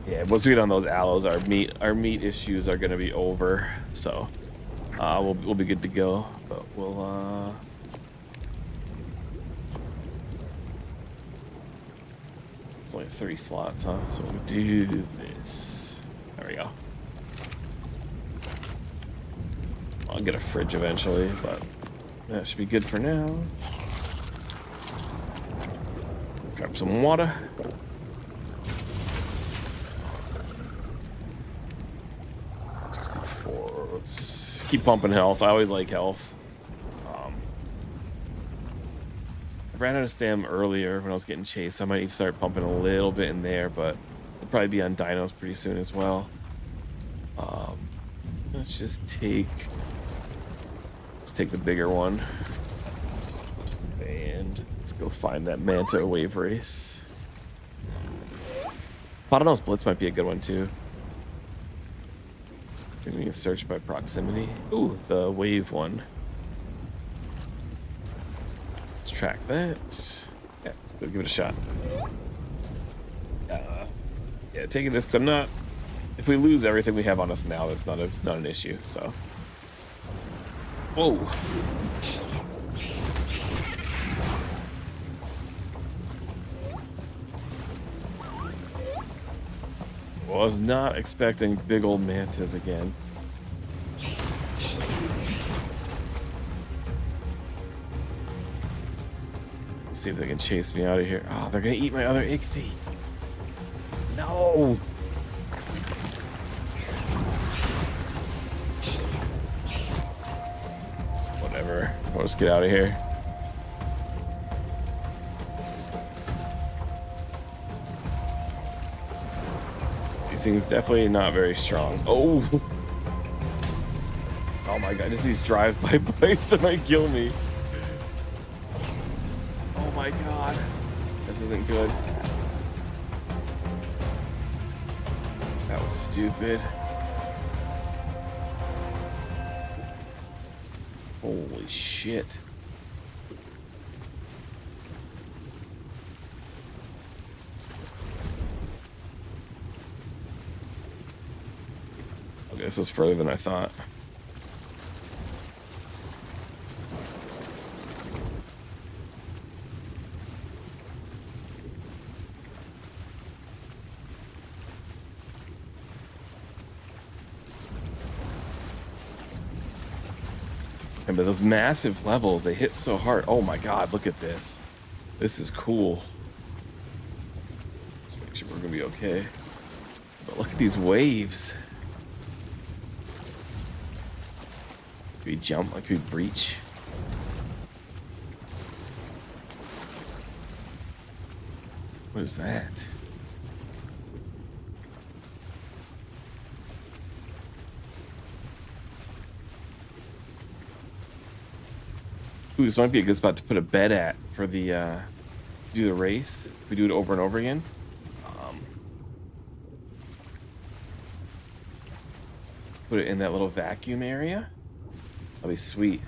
Yeah, once we get on those aloes, our meat issues are gonna be over. So we'll be good to go. But we'll it's only 3 slots, huh? So we'll do this. There we go. I'll get a fridge eventually, but that should be good for now. Grab some water. Let's keep pumping health. I always like health. I ran out of stam earlier when I was getting chased. I might need to start pumping a little bit in there, but we'll probably be on dinos pretty soon as well. Let's take the bigger one. And let's go find that Manta wave race. Bottlenose Blitz might be a good one too. We can search by proximity. Ooh, the wave one. Let's track that. Yeah, let's go give it a shot. Yeah, taking this because I'm not If we lose everything we have on us now, that's not an issue. So, whoa. Was not expecting big old mantas again. Let's see if they can chase me out of here. Oh, they're gonna eat my other ichthy. No. Whatever. We'll just get out of here. These things definitely not very strong. Oh. Oh my god, just these drive-by bites that might kill me. Oh my god. This isn't good. That was stupid. Holy shit. Okay, this was further than I thought. And but those massive levels, they hit so hard. Oh my god, look at this. This is cool. Just make sure we're gonna be okay. But look at these waves. Can we jump? Like, can we breach? What is that? Ooh, this might be a good spot to put a bed at for the to do the race. We do it over and over again. Put it in that little vacuum area. That'll be sweet.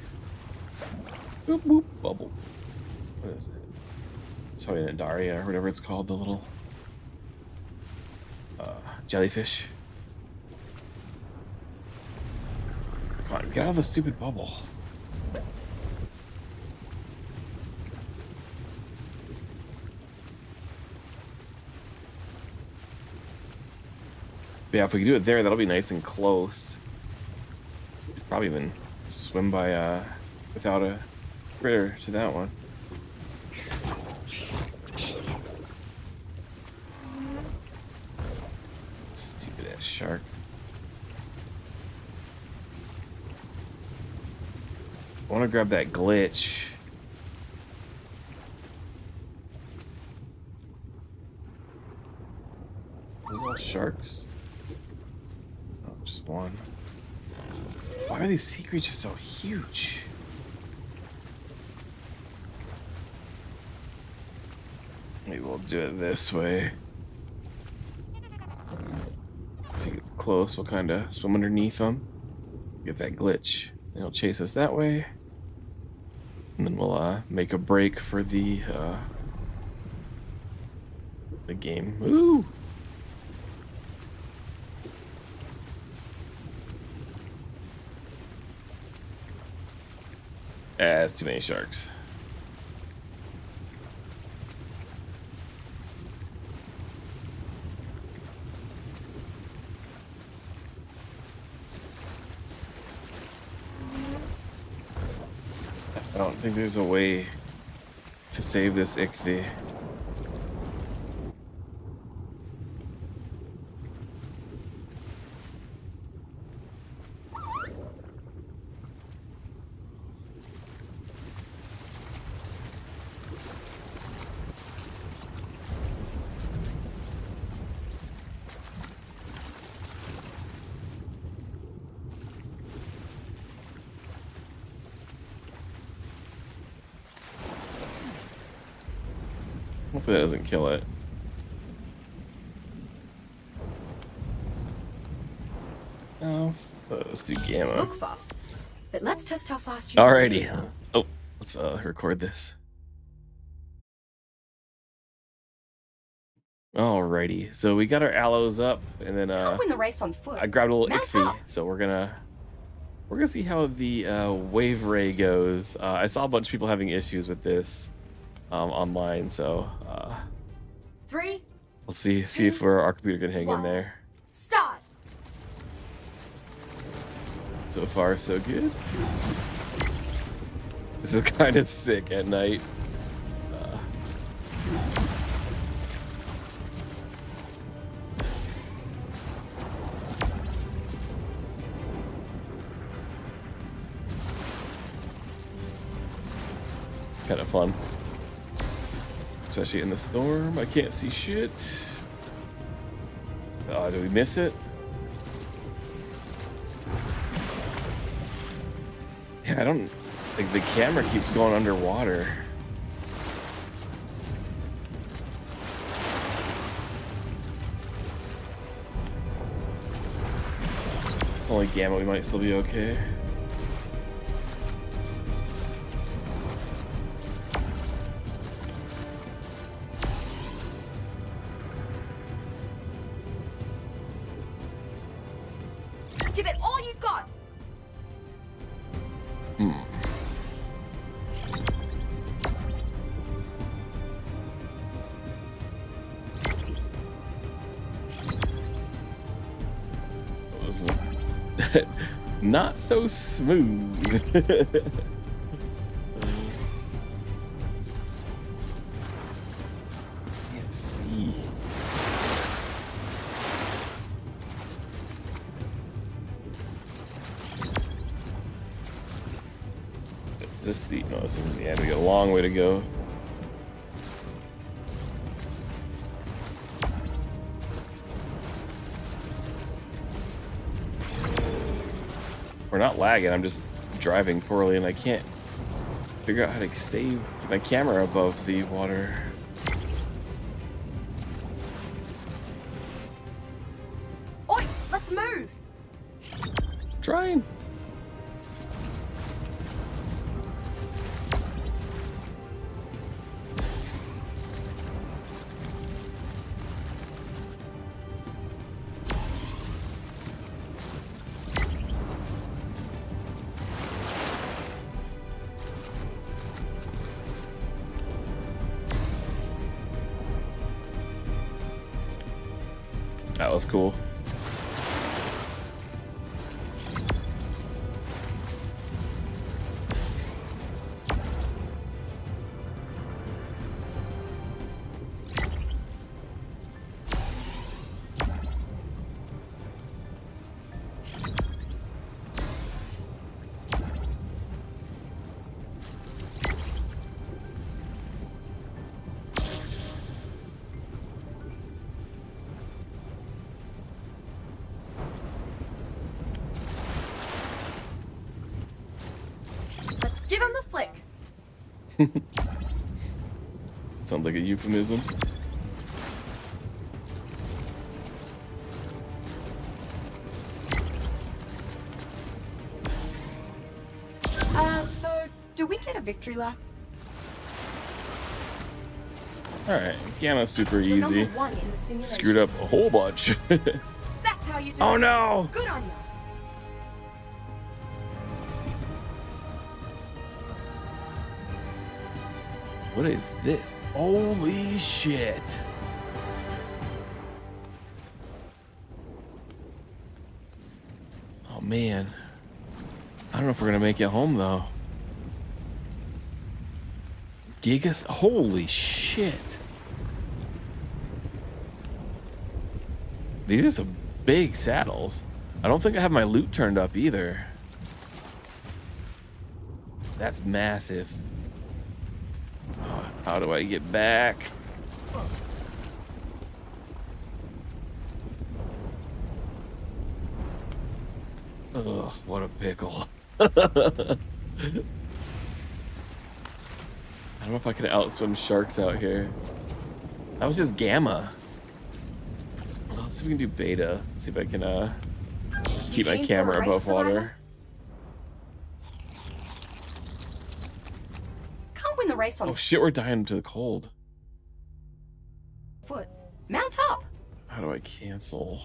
Boop boop bubble. What is it? It's probably an Daria or whatever it's called. The little jellyfish. Come on, get out of the stupid bubble. Yeah, if we can do it there, that'll be nice and close. We'd probably even swim by without a critter to that one. Stupid ass shark. I want to grab that glitch. Those all sharks? Just one. Why are these sea creatures so huge? Maybe we'll do it this way. Once he gets close, we'll kind of swim underneath him. Get that glitch. And he'll chase us that way. And then we'll make a break for the game. Ooh! That's too many sharks. I don't think there's a way to save this ichthy. Hopefully that doesn't kill it. Oh, let's do gamma. Look fast, but let's test how fast you. Alrighty. Oh, let's record this. Alrighty, so we got our aloes up, and then Can't win the race on foot. I grabbed a little Mount ichthy, up. so we're gonna see how the wave ray goes. I saw a bunch of people having issues with this online, so 3, let's see 2, if our computer can hang in 1. there. Start. So far, so good. This is kind of sick at night. It's kind of fun, especially in the storm. I can't see shit. Oh, did we miss it? Yeah, I don't like the camera keeps going underwater. It's only gamma, we might still be okay. Give it all you got. It was not so smooth. Can't see. Just the no, this isn't the end. We got a long way to go. We're not lagging. I'm just driving poorly, and I can't figure out how to keep my camera above the water. Oi, let's move. Trying. That was cool. Let's give him the flick. Sounds like a euphemism. So do we get a victory lap? Alright, Gamma's super We're easy. number 1 in the simulation. Screwed up a whole bunch. That's how you do Oh it. no! Good on you. What is this? Holy shit. Oh man. I don't know if we're gonna make it home though. Gigas? Holy shit. These are some big saddles. I don't think I have my loot turned up either. That's massive. Oh, how do I get back? Ugh, what a pickle. I don't know if I could outswim sharks out here. That was just gamma. Let's see if we can do beta. Let's see if I can keep my came for camera a race, above Survivor? water. Can't win the race on Oh shit, we're dying to the cold. foot. Mount How do I cancel?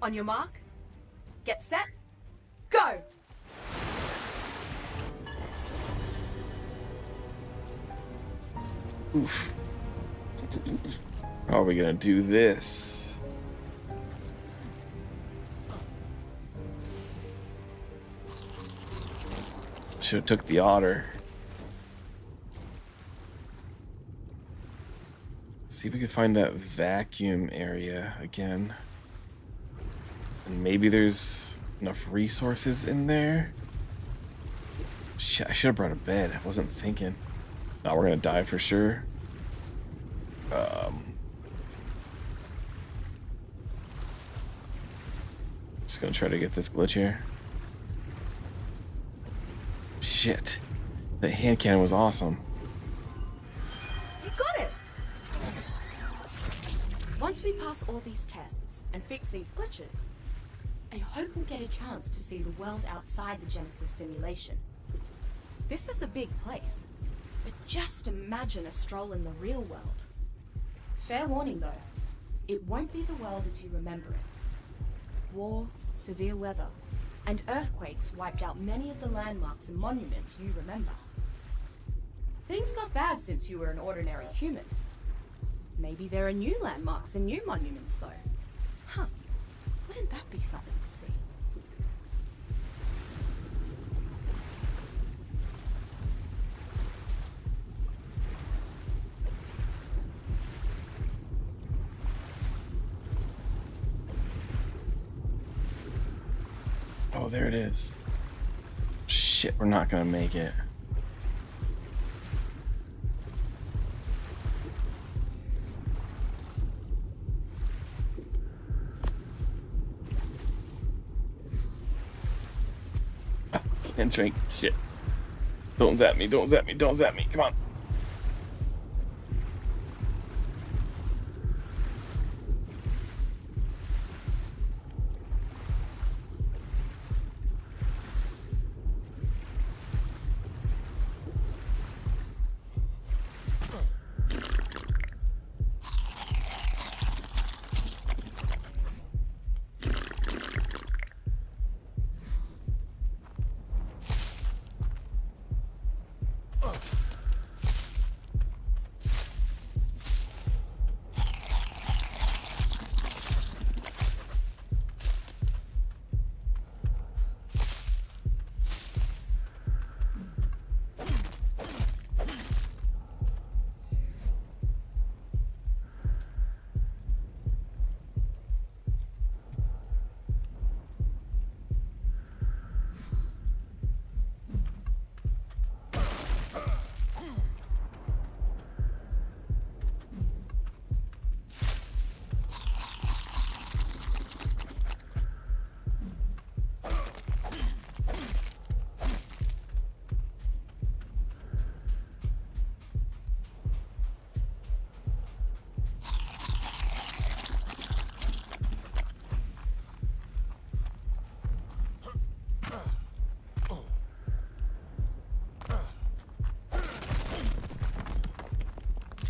On your mark, get set, go! Oof. How are we gonna do this? Should have took the otter. Let's see if we can find that vacuum area again. And maybe there's enough resources in there. Shit, I should have brought a bed. I wasn't thinking. Now we're gonna die for sure. Just gonna try to get this glitch here. Shit. The hand cannon was awesome. You got it! Once we pass all these tests and fix these glitches, I hope we'll get a chance to see the world outside the Genesis simulation. This is a big place, but just imagine a stroll in the real world. Fair warning though, it won't be the world as you remember it. War, severe weather, and earthquakes wiped out many of the landmarks and monuments you remember. Things got bad since you were an ordinary human. Maybe there are new landmarks and new monuments though. Huh, wouldn't that be something to see? Oh, there it is. Shit, we're not gonna make it. Ah, can't drink. Shit. Don't zap me, don't zap me, don't zap me. Come on.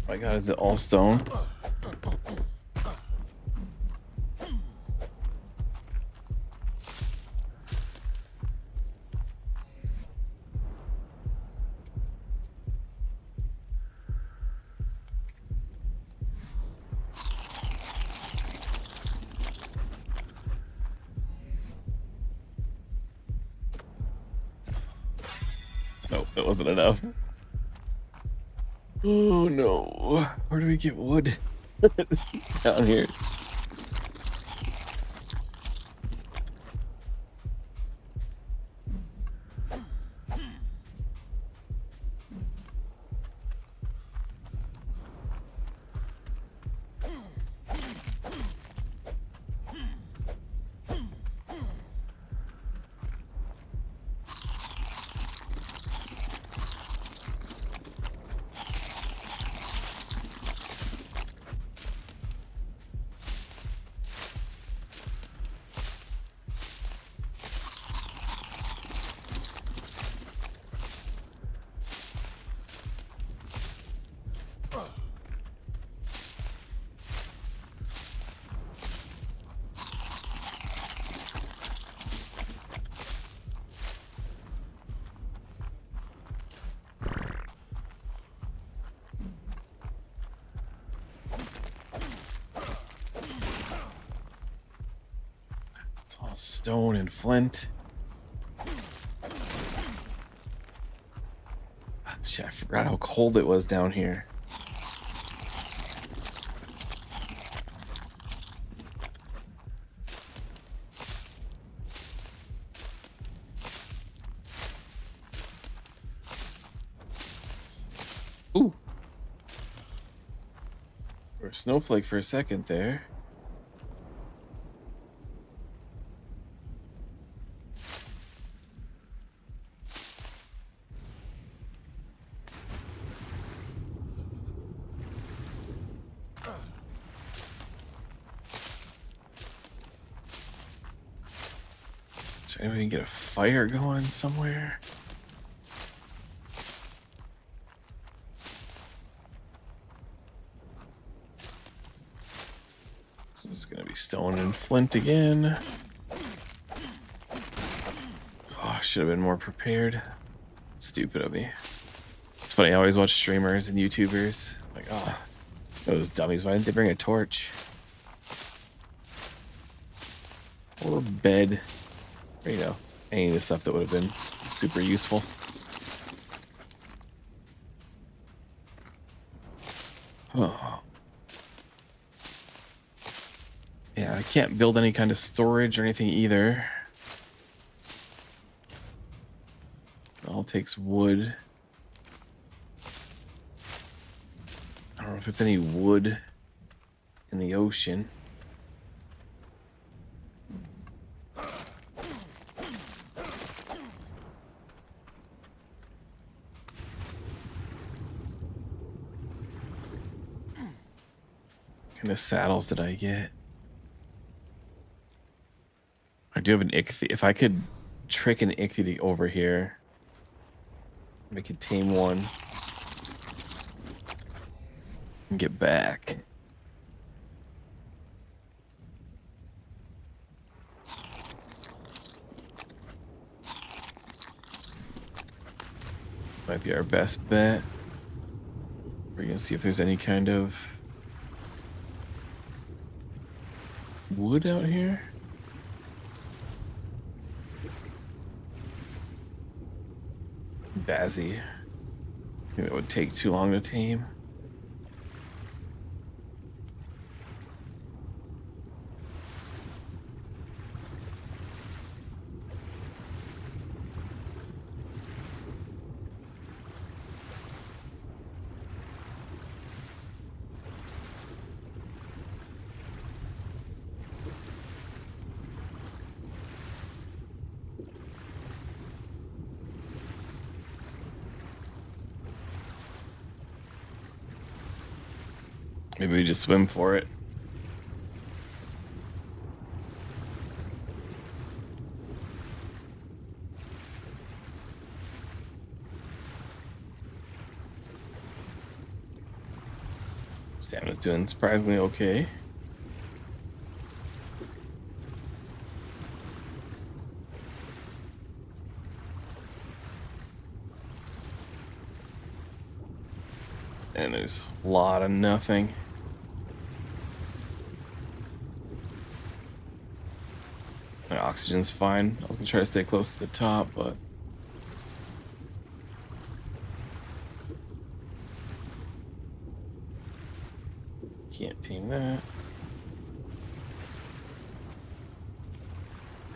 My god, is it all stone? Nope, that wasn't enough. Oh no. Where do we get wood? Down here. stone and flint. Shit, I forgot how cold it was down here. Ooh. Or a snowflake for a second there. So anybody get a fire going somewhere? This is gonna be stone and flint again. Oh, I should have been more prepared. Stupid of me. It's funny, I always watch streamers and YouTubers. Like, oh, those dummies, why didn't they bring a torch? Or a bed. Or, you know, any of the stuff that would have been super useful. Oh. Yeah, I can't build any kind of storage or anything either. It all takes wood. I don't know if it's any wood in the ocean. What kind of saddles did I get? I do have an ichthy. If I could trick an ichthy over here, we could tame one and get back. Might be our best bet. We're gonna see if there's any kind of wood out here. Bazzy. I think it would take too long to tame. Maybe we just swim for it. Stamina's doing surprisingly okay. And there's a lot of nothing. My oxygen's fine. I was gonna try to stay close to the top, but can't tame that.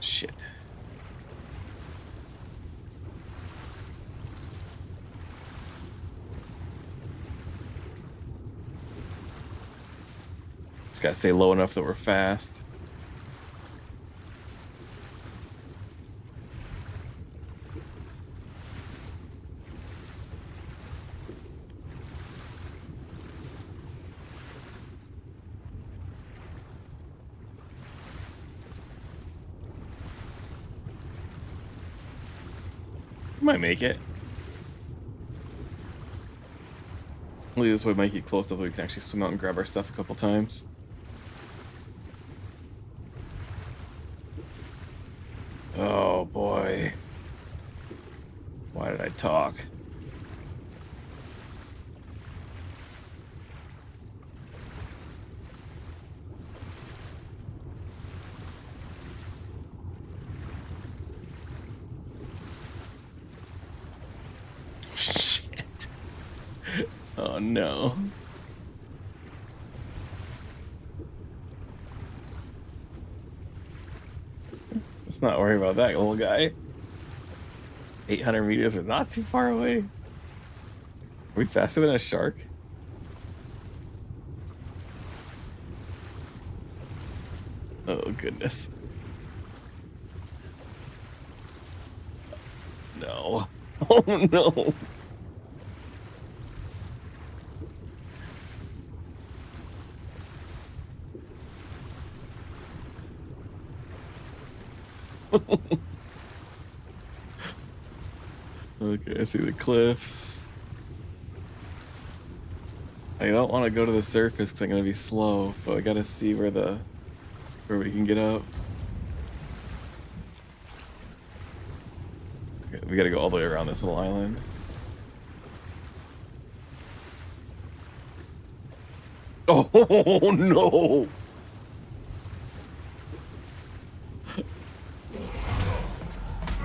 Shit. Just gotta stay low enough that we're fast. Might make it. Only this way might get close enough that we can actually swim out and grab our stuff a couple times. Oh boy. Why did I talk? Oh no. Let's not worry about that little guy. 800 meters are not too far away. Are we faster than a shark? Oh goodness. No. Oh no. Okay, I see the cliffs. I don't want to go to the surface because I'm gonna be slow, but I gotta see where we can get up. Okay, we gotta go all the way around this little island. Oh no!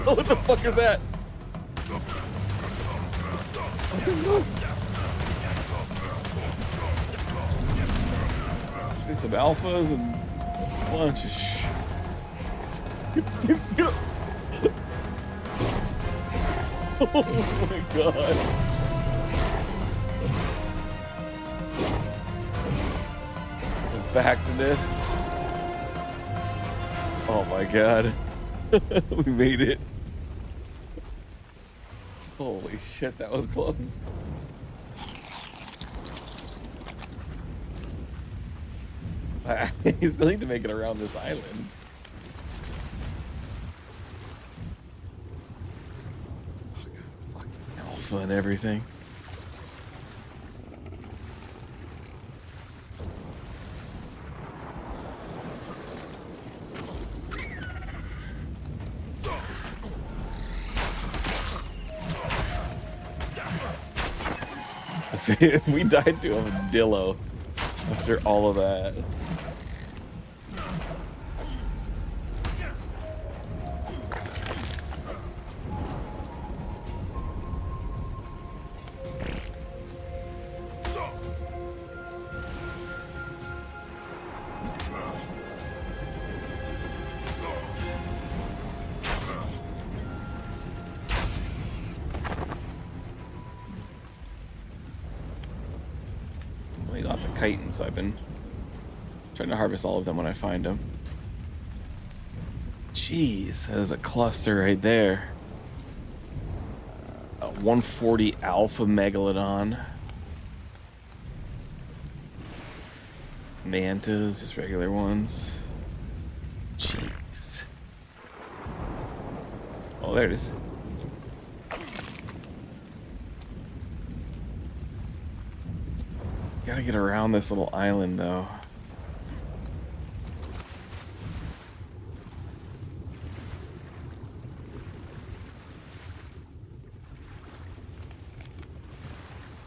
Oh, what the fuck is that? There's some alphas and a bunch of Oh my god. There's a fact to this. Oh my god. We made it. Holy shit, that was close. He's going to make it around this island. Oh god, fucking alpha and everything. See, we died to a Dillo after all of that. Lots of chitons, so I've been trying to harvest all of them when I find them. Jeez, that is a cluster right there. A 140 alpha megalodon. Mantas, just regular ones. Jeez. Oh, there it is. Gotta get around this little island, though.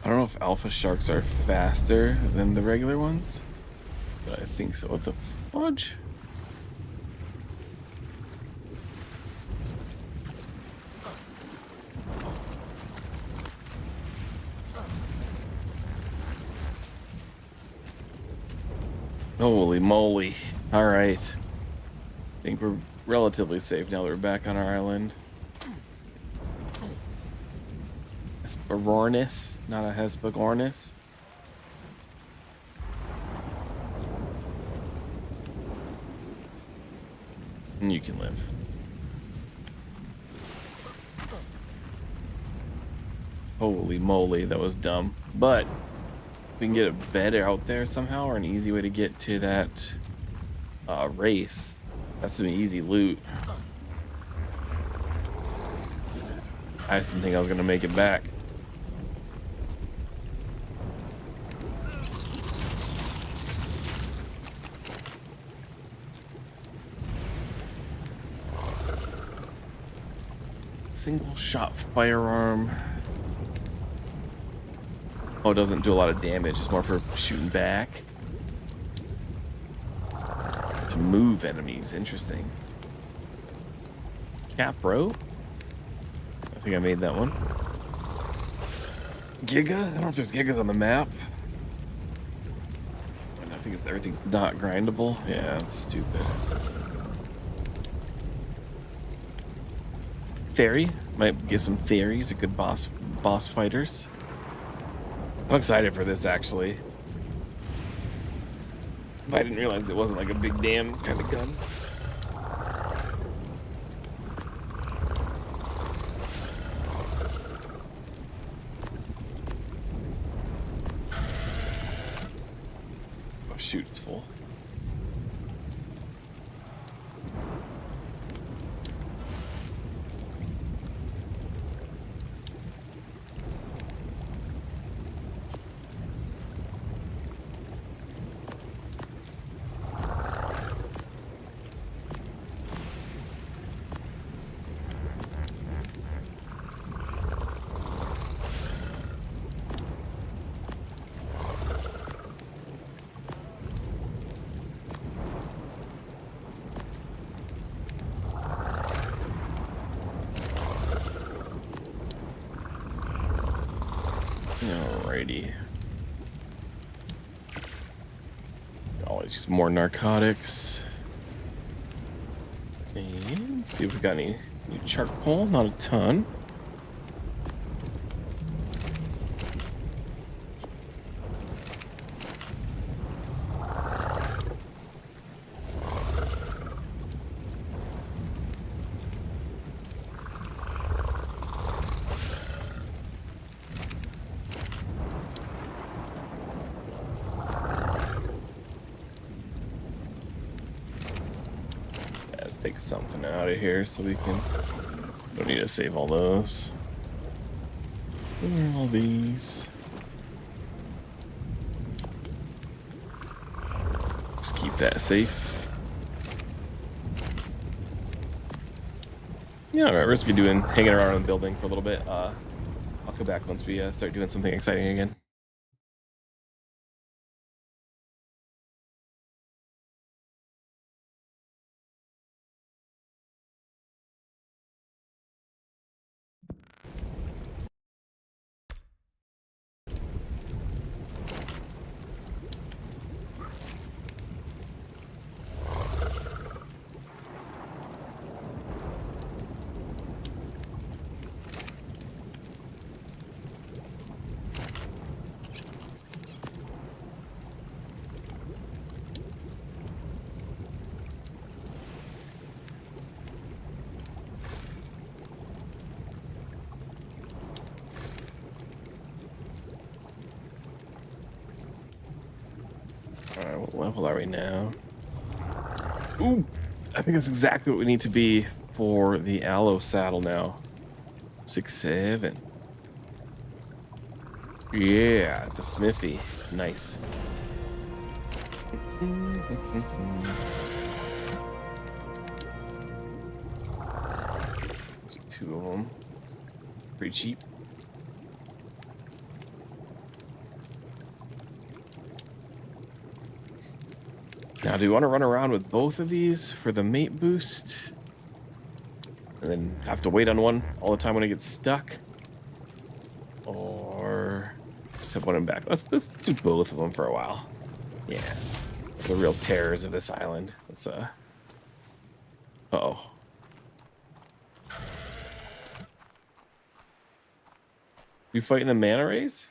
I don't know if alpha sharks are faster than the regular ones, but I think so. What the fudge? Holy moly. Alright. I think we're relatively safe now that we're back on our island. Hesperornis, not a Hesperornis. And you can live. Holy moly, that was dumb. But we can get a bed out there somehow, or an easy way to get to that race. That's some easy loot. I just didn't think I was gonna make it back. Single shot firearm. Oh, it doesn't do a lot of damage. It's more for shooting back. To move enemies. Interesting. Cap rope. I think I made that one. Giga? I don't know if there's gigas on the map. I think everything's not grindable. Yeah, it's stupid. Theory? Might get some theories of good boss fighters. I'm excited for this, actually. But I didn't realize it wasn't like a big damn kind of gun. Oh shoot, it's full. Alrighty. Always use more narcotics. And see if we got any new charcoal. Not a ton. Take something out of here so we can. Don't need to save all those. All these. Just keep that safe. Yeah, alright, we're just be hanging around in the building for a little bit. I'll come back once we start doing something exciting again. Alright, what level are we now? Ooh, I think that's exactly what we need to be for the aloe saddle now. 6-7. Yeah, the smithy. Nice. Two of them. Pretty cheap. Now, do you want to run around with both of these for the mate boost? And then have to wait on one all the time when it gets stuck? Or just have one in back? Let's do both of them for a while. Yeah. The real terrors of this island. Let's, uh-oh. You fighting the manta rays?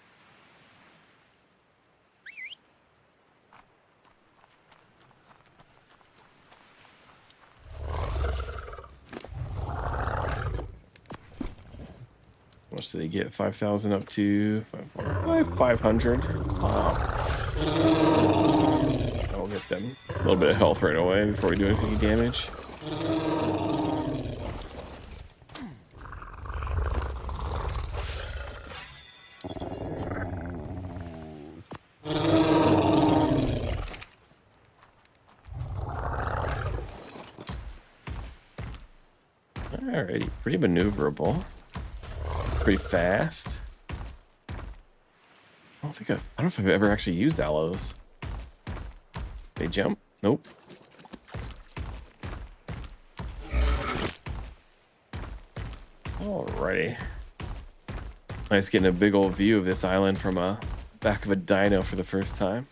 How much did they get? 5,000 up to 500. Wow. I'll get them a little bit of health right away before we do any damage. Alrighty, pretty maneuverable. Pretty fast. I don't know if I've ever actually used aloes. They jump? Nope. Alrighty. Nice getting a big old view of this island from a back of a dino for the first time.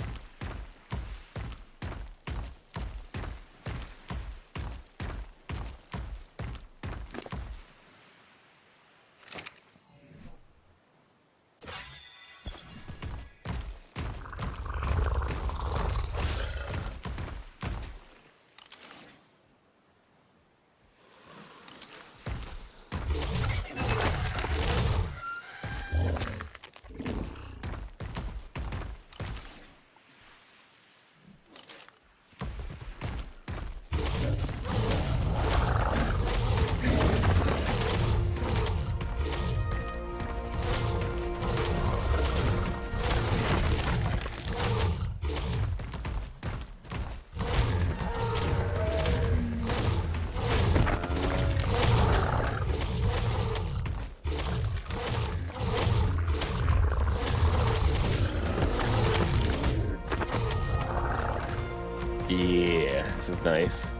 Yeah, this is nice.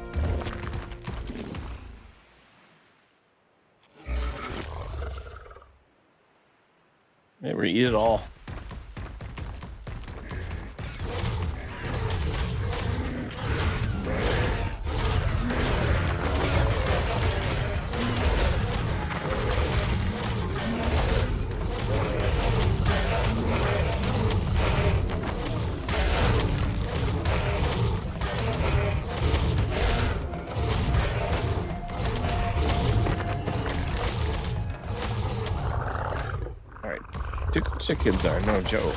Yeah, we're gonna eat it all. Two chickens are no joke.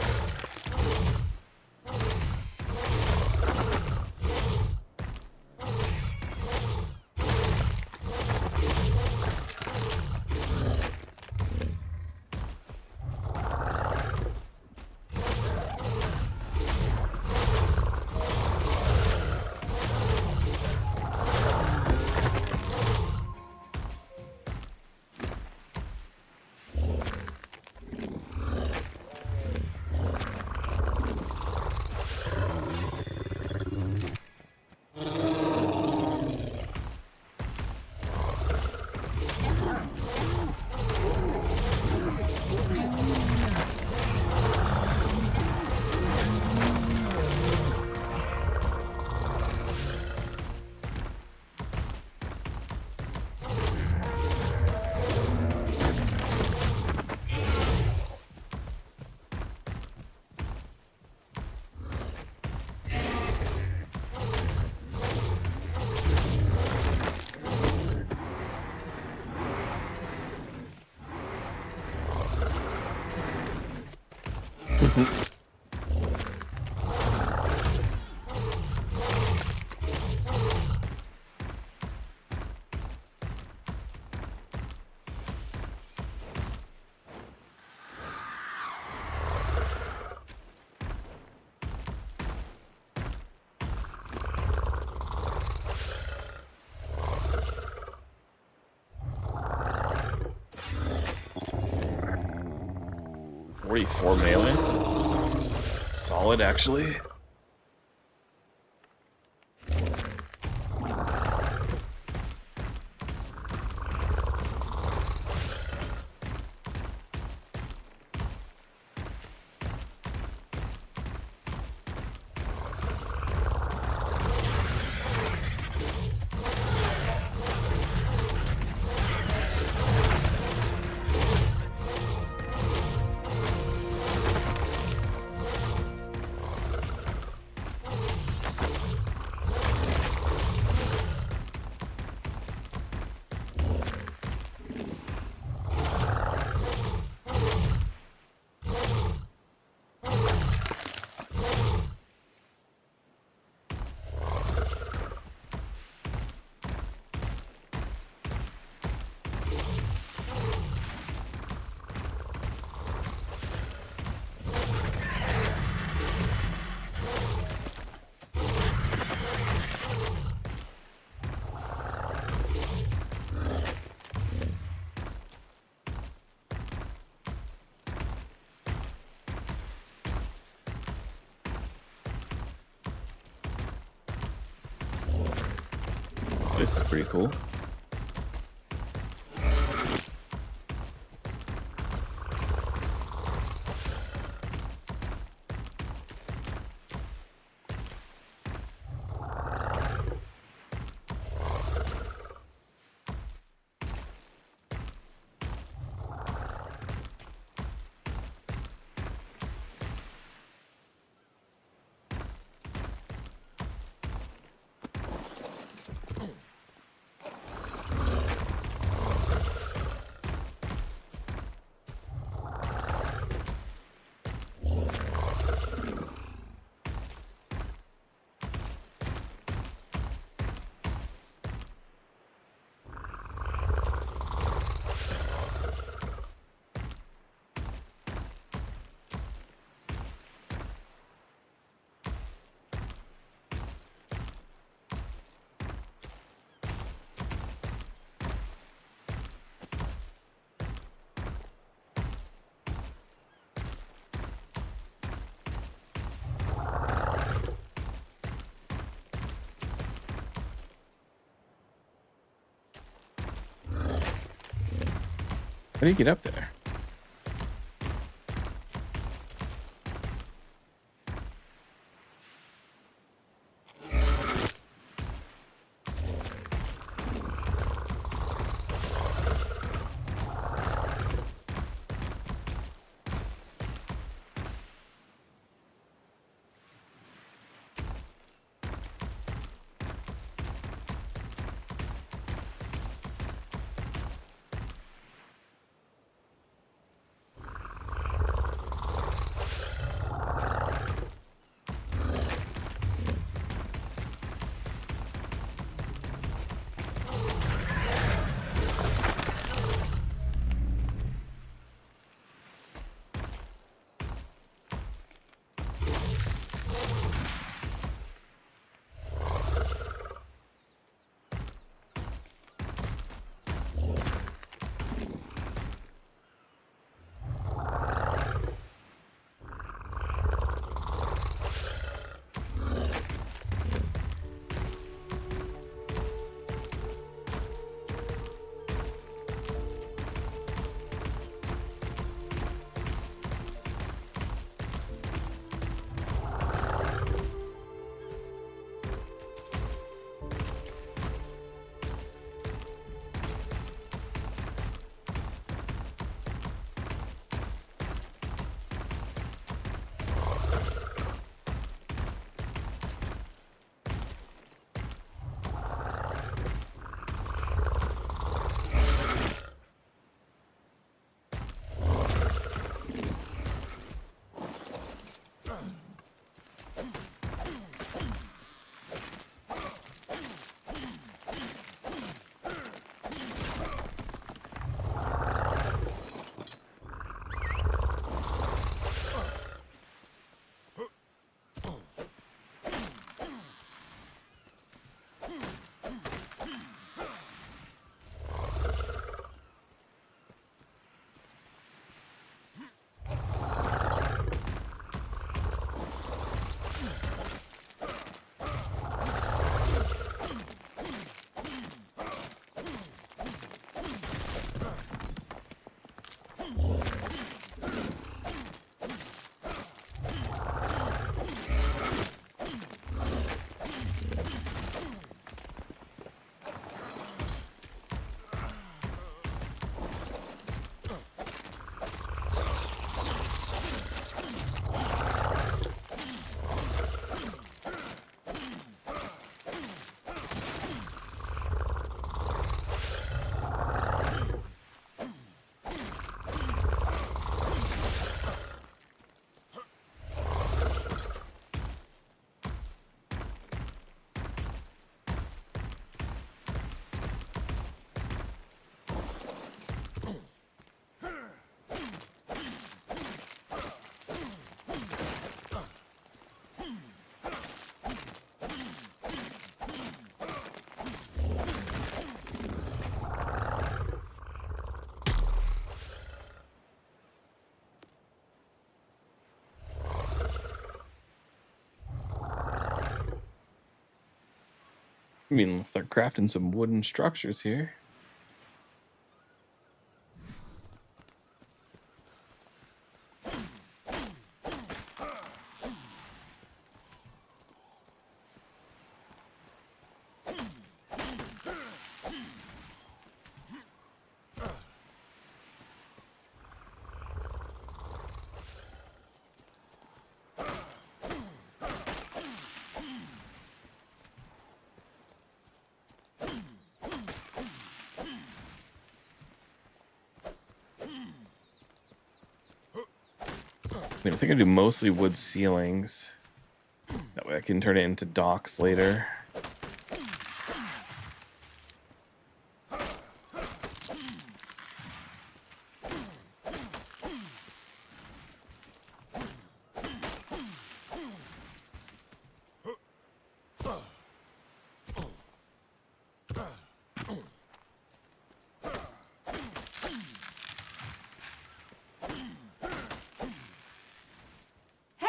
.44 melee. It's solid, actually. This is pretty cool. do you get up there? I mean, let's start crafting some wooden structures here. I mean, I think I do mostly wood ceilings. That way I can turn it into docks later.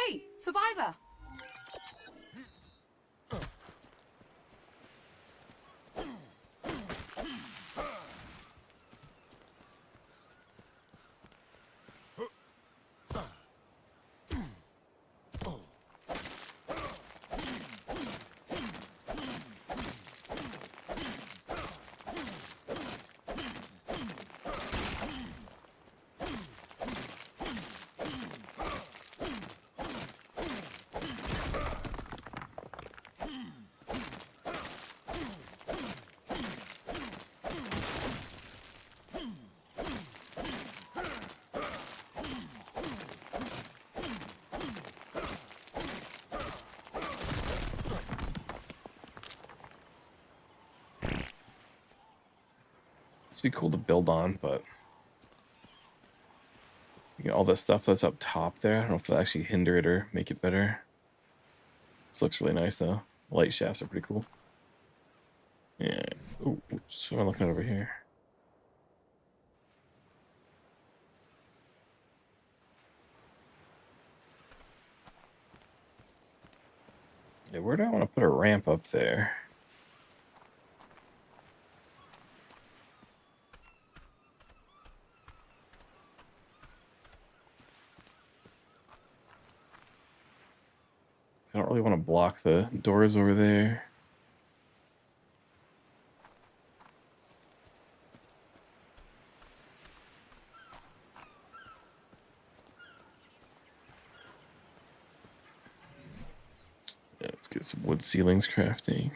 Hey, survivor! be cool to build on, but you know, all the stuff that's up top there, I don't know if they'll actually hinder it or make it better. This looks really nice though. Light shafts are pretty cool. Yeah. Ooh, oops. What am I looking at over here? Yeah, where do I want to put a ramp up there? I don't really want to block the doors over there. Yeah, let's get some wood ceilings crafting.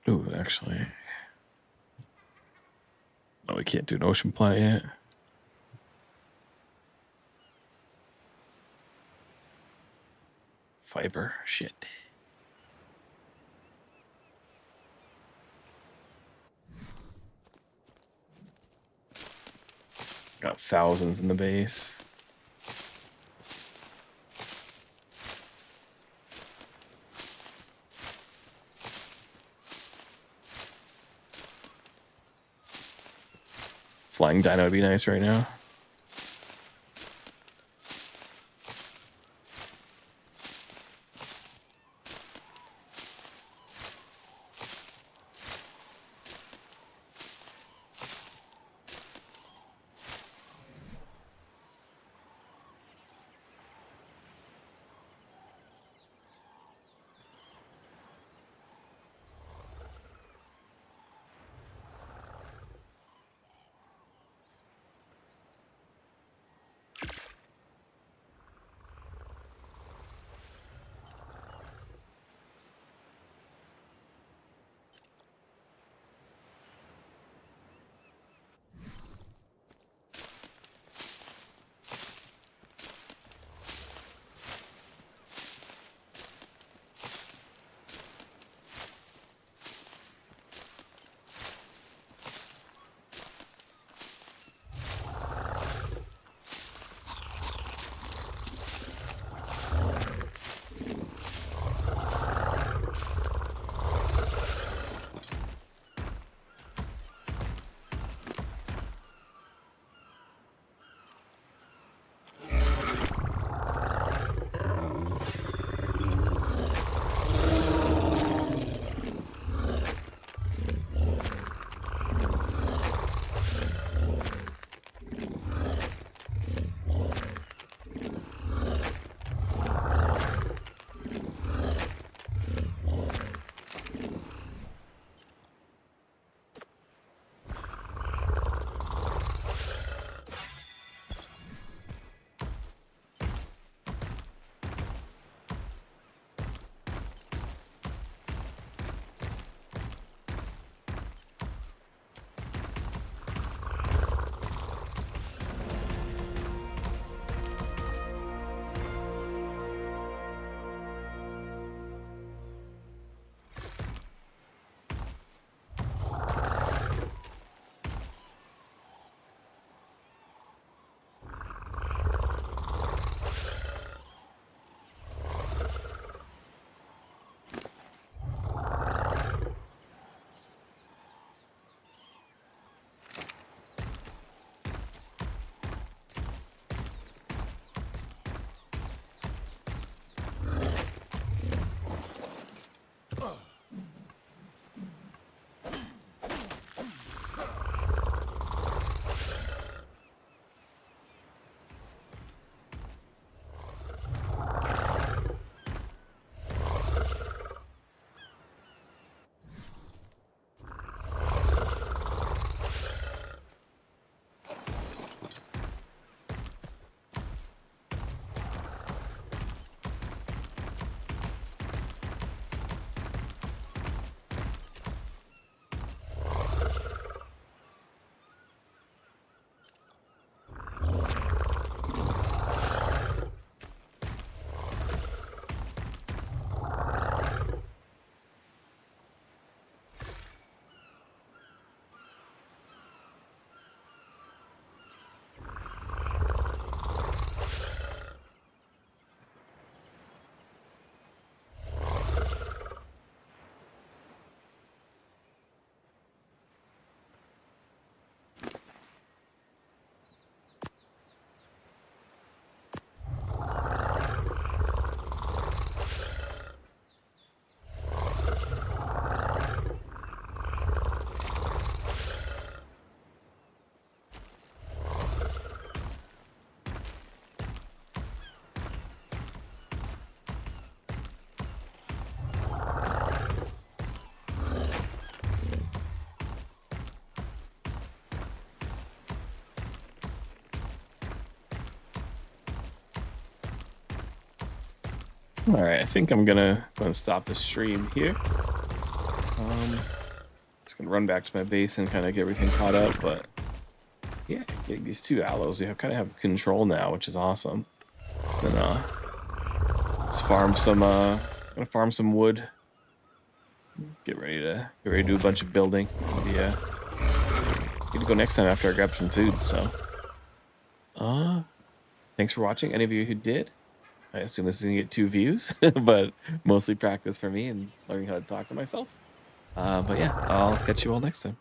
Ooh, actually. Oh, we can't do an ocean plat yet. Fiber, shit. Got thousands in the base. Flying dino would be nice right now. All right, I think I'm gonna stop the stream here. Just gonna run back to my base and kind of get everything caught up. But yeah, getting these 2 aloes, we kind of have control now, which is awesome. Then let's farm some. Gonna farm some wood. Get ready to do a bunch of building. Yeah, need to go next time after I grab some food. So, thanks for watching. Any of you who did, I assume this is gonna get 2 views, but mostly practice for me and learning how to talk to myself. But yeah, I'll catch you all next time.